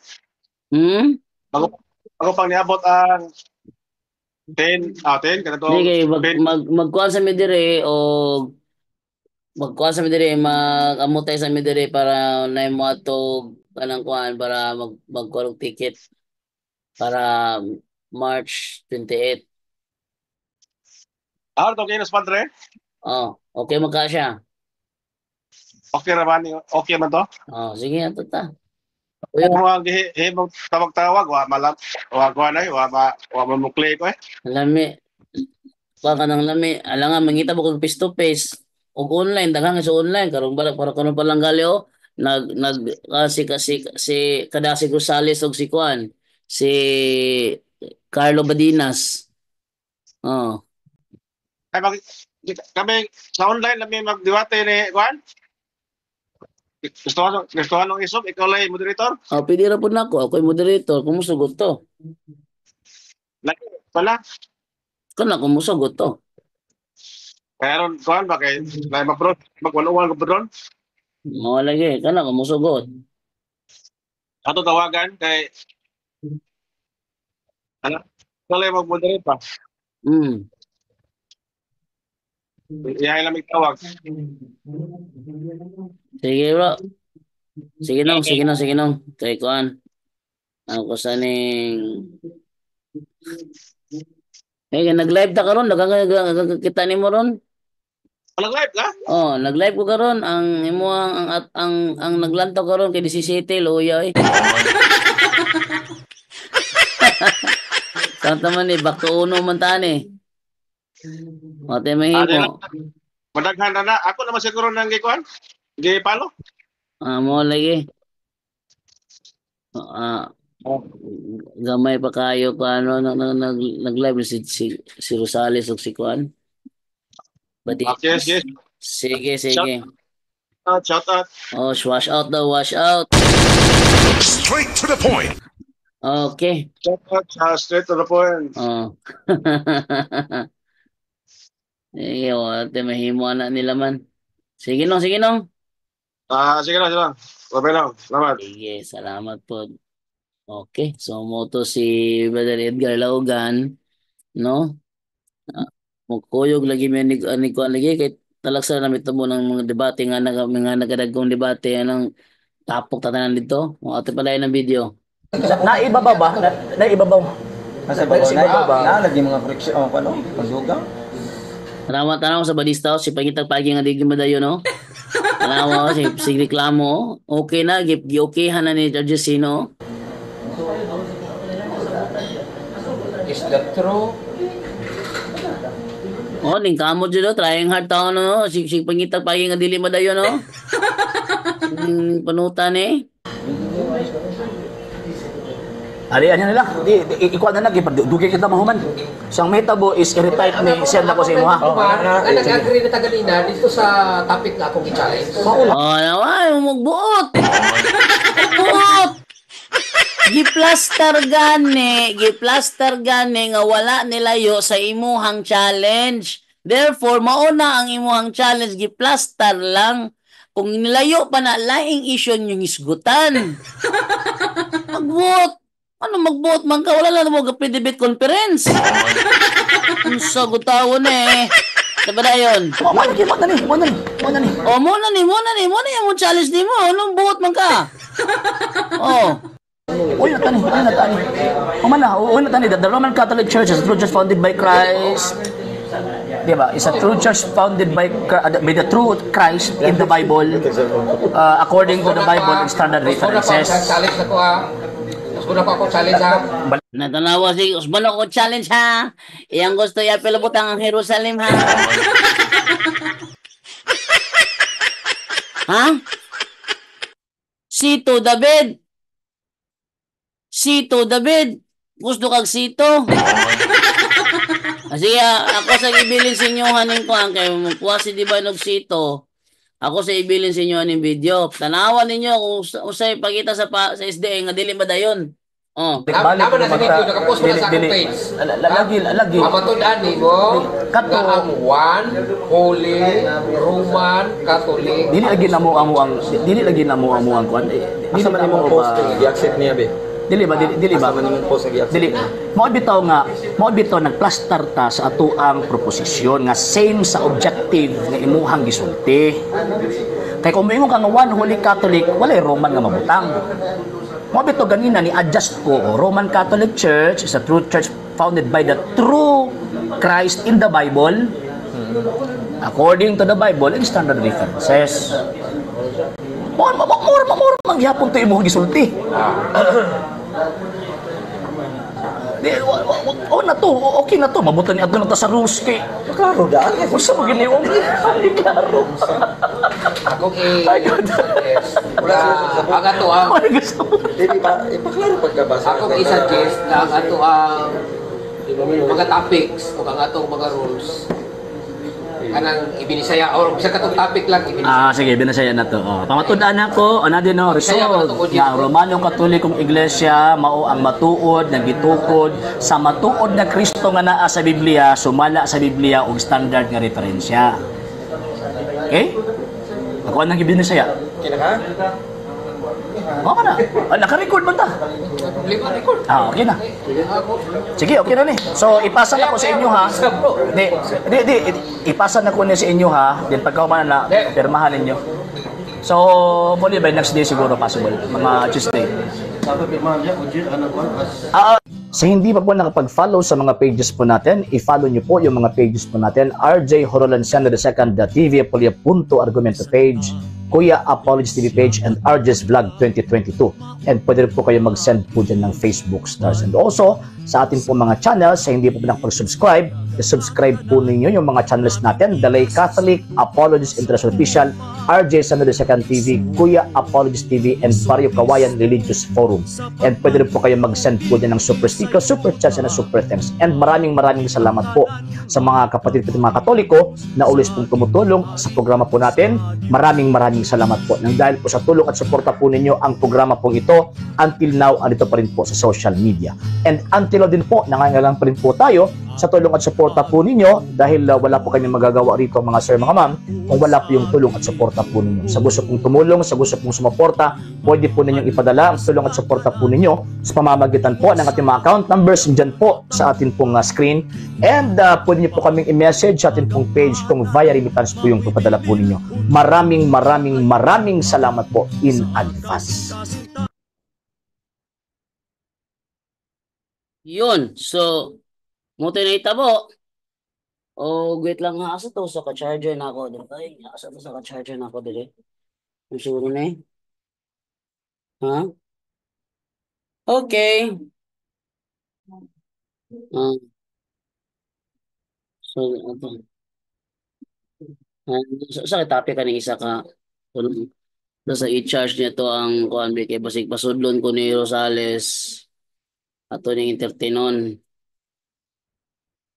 Bago pang niabot ang 10 kana to. Sige, magkuhan sa midire o magkuhan sa midire, mag-amutay sa midire para na mo ato kanang kuhan para magkuha ticket para March 28. To kinos padre. Oh, okay magka siya. Okay ra ba ni? Okay man to? Oh, sige ato ta. Kung mga himong tawag-tawag, wa malap, wa mamukli ko eh. Lami. Kuha ka ng lami. Alangan, mangita mo kung face to face. O online, daghang sa online. Karong para karon pa lang gali o. Si Kadasi Rosales o si Juan. Si Carlo Badinas. Oh. Ay, kami sa online kami magdiwate ni Juan. Gusto nung isog, ikaw lang yung moderator? Oh, pwede ra po na ako. Ako yung moderator. Kumusugot to. Lagi, wala. Kana kumusugot to. Kaya ron, Juan, ba kay mag-101 ko doon? Mga lagi. Kana kumusugot. Ato tawagan kay ikaw lang mag-moderate pa. Iyahay lang tawag. Sige bro. Sige nong. Kay kuan. Ano ko saning nag-live ta karon, kita nimo ron. Nag-live ka? Oh, nag-live ko karon ang imo ang naglantaw karon kay 17 luya eh. Santa man ni back to uno man tani. Mate mahimo. Madaghan na. Ako naman siguro nang gikuan. Gipalo. Mo lagi. Gamay pa kayo paano nag-live si Rosales ug si Kuan. Okay, yes. Sige. Shout out. Oh, wash out daw, wash out. Straight to the point. Okay. Shout out, straight to the point. Oh. Ate mahimo na nila man. Sige nong. Sige lang. Babay lang. Salamat. Sige, salamat po. Okay, so mo to si Brother Edgar Laugan, no? Mukuyog lagi may ni ko lagi kay talagsa na mitabo ng mga debate nga nagadagkong debate anang tapok tatanan dito. O ate pala ng video. Naibabaw ba? Naibabaw. Nasa babaw na lagi mga friction pagdugang. Tanaw sa balista si pangitag pagi nga digi madayo no. Tanaw si reklamo. Okay na okay na ni Judge Sino. Is that true? Oh, ning kamot jud trying hard taon no. Si pangitag pagi nga dili madayo no. Panutan eh. Ano nila? Ikuha na dugi kita mahuman. Siyang metabo is i-retype ni send ako sa imo ha. Nag-agree na tagalina dito sa topic na akong i-challenge. Oh, naway magbuot. Magbuot. Giplaster gani nga wala nilayo sa imuhang challenge. Therefore, mauna ang imuhang challenge giplaster lang. Kung nilayo pa na laing issue yung isgutan. Magbuot. Ano magbuot man ka? Wala lang mo debate conference. Ang sagutawon eh. Diba na yun? Mo na ni. Oh, mo na yung challenge ni mo. Anong buot man ka? Oh. Uy, natani. Uy, natani. The Roman Catholic Church is a true church founded by Christ. Diba? It's a true church founded by the true Christ in the Bible, according to the Bible and standard references. Challenge ako ha. Gusto na ako challenge ha. Natanawa si Usman ako challenge ha. Iyang gusto ya pilabutang ang Jerusalem ha. Ha? Sito David. Sito David. Gusto kag sito? Kasi ako sa ibilin sa inyo haning ko ang kay kuha si Divine og sito. Ako sa ibilin sa inyo haning video. Tanawan ninyo kung usay pagita sa SDA nga dili madayon. Oh. Naman na sa video, nakapost mo na sa akong page. Lagi. Mamatundaan ni mo, Kato. nga ang one, Holy, Roman, Catholic. Dili lagi namo amo ang kuan. Dili Asa man imong post nga gi-accept niya be? Dili ba? Asa man imong post nga gi-accept Dili. niya? Mao bitaw nagplaster ta sa ato ang proposisyon nga same sa objective nga imuhang gisulti. Kay kung moingon ka nga one Holy Catholic, walay Roman nga mabutang. Mao bitaw ganina ni adjust ko Roman Catholic Church is a true church founded by the true Christ in the Bible. According to the Bible and standard references. More mangyapon to imong gisulti. Na to, okay na to. Mabutan ni adto na ta sa rules kay. Klaro daan. Usa mo giniwang. Klaro. Ako i-suggest na ang ato ang Dili ba ipaklaro pagkabasa. ako i-suggest na ang ato ang mga topics o ang atong mga rules kanang ibinisaya or sa katong topic lang ibinisaya. Sige, binasaya na to. Pamatud-an ako, na din no, Bisaya ba na result. to, audio? Nga, Romanong Katolikong Iglesia, mao ang matuod, na gitukod, sa matuod na Kristo nga naa sa Biblia, sumala sa Biblia og standard nga referensya. Okay? Ako ang binasaya. Kina ka? Oo na. Naka-record man ta. Lima record. Okay na. Sige, okay na ni. So, ipasa na ko sa inyo ha. Di, ipasa na ko ni sa inyo ha. Then pagkaumanan na, pirmahan ninyo. So, probably by next day siguro possible. Mga Tuesday. Sa hindi pa po nakapag-follow sa mga pages po natin, i-follow nyo po yung mga pages po natin. RJ Horolanciano II, TV Apolia Punto Argumento page, Kuya Apologies TV page, and RJ's Vlog 2022. And pwede rin po kayo mag-send po dyan ng Facebook stars. And also, sa ating po mga channels, sa hindi po nakapag-subscribe, i-subscribe po ninyo yung mga channels natin, The Lay Catholic, Apologies International Official, RJ Sano II TV, Kuya Apologies TV, and Barrio Kawayan Religious Forum. And pwede rin po kayo mag-send po din ng super sticker, super chats, and super thanks. And maraming salamat po sa mga kapatid at mga Katoliko na ulis pong tumutulong sa programa po natin. Maraming salamat po. Nang dahil po sa tulong at suporta po ninyo, ang programa pong ito, until now, andito pa rin po sa social media. And until now din po, nangangailangan pa rin po tayo sa tulong at suporta po ninyo dahil wala po kami magagawa rito mga sir, mga ma'am, kung wala po yung tulong at suporta po ninyo. Sa gusto pong tumulong, sa gusto pong sumuporta, pwede po ninyong ipadala ang tulong at suporta po ninyo sa pamamagitan po ng ating mga account numbers dyan po sa ating pong screen. And pwede niyo po kaming i-message sa ating pong page kung via remittance po yung papadala po ninyo. Maraming salamat po in advance. Yun. So, mo na itabo. O, wait lang nga. Asa to? Sa ka-charger na ako. Ay, asa to sa ka-charger na ako dili? Ang siguro na eh. Ha? Okay. So, ito. Sa topic ka ng isa ka. Sa i-charge niya to ang kuan kay basig pasudlon ko ni Rosales ato ning entertainon.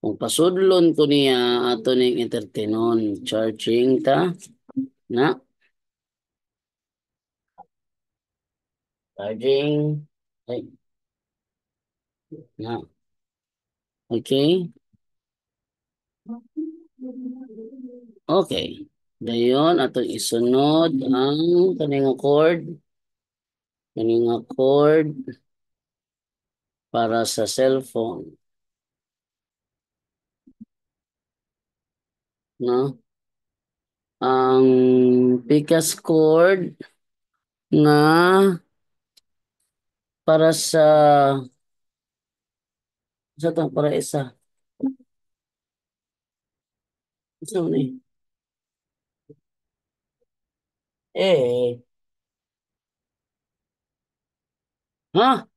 Kung pasudlon ko niya ato ning entertainon, charging ta na charging ay na okay. Okay. Dayon atong isunod ang kaning cord para sa cellphone. No? Ang Picas cord nga para sa to para isa. Isa ni.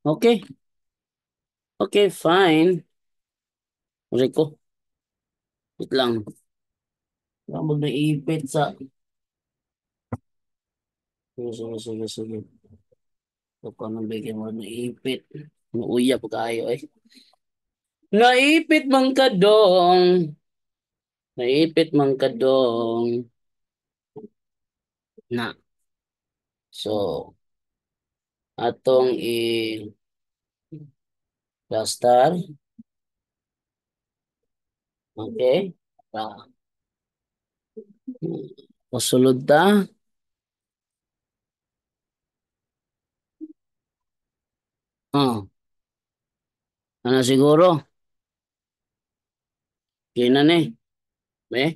Okay. Okay, fine. Rico. Wait lang. Wala mo na ipit sa Sige. So, kung anong bigyan mo, naipit. Nuuya pa kayo eh. Naipit man ka dong. Naipit man ka dong. Na. So, atong i-plaster. Okay. Ah, Pasulod ta. Oh, ano siguro? Kina ni. Eh,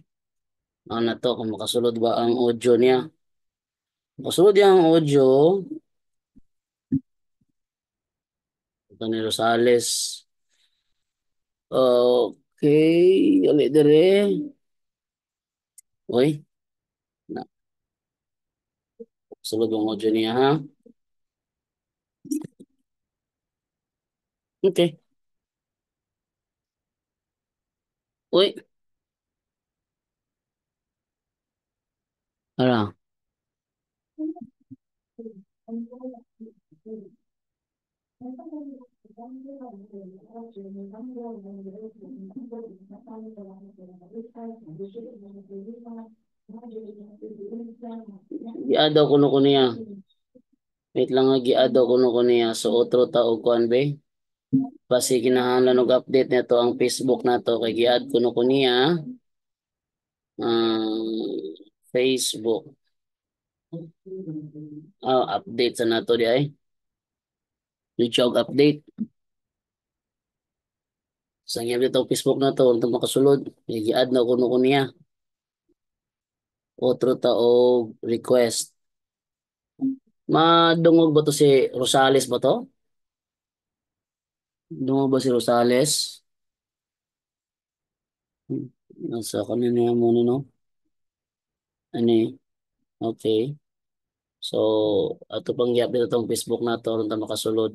ano na to? Kung makasulod ba ang audio niya? Makasulod yung audio. Ito ni Rosales. Okay. Ulit dire. Uy, na. Sulod yung audio niya ha. Okay. Uy, ala. Giadaw kuno ko niya. Wait lang nga giadaw kuno ko niya. So, otro taog kuan be. Basi kinahanglan og update nito ang Facebook nato kay giad kuno ko niya. Facebook. Update sa nato di ay. YouTube update. Sa nga dito ang Facebook nato unta makasulod. Kay giad na kuno ko niya. Otro taog request. Madungog ba to si Rosales ba to? Dungog ba si Rosales? Nasa kanina mo no? Ano okay. So, ato pang i-update itong Facebook na to, ron ta makasulod.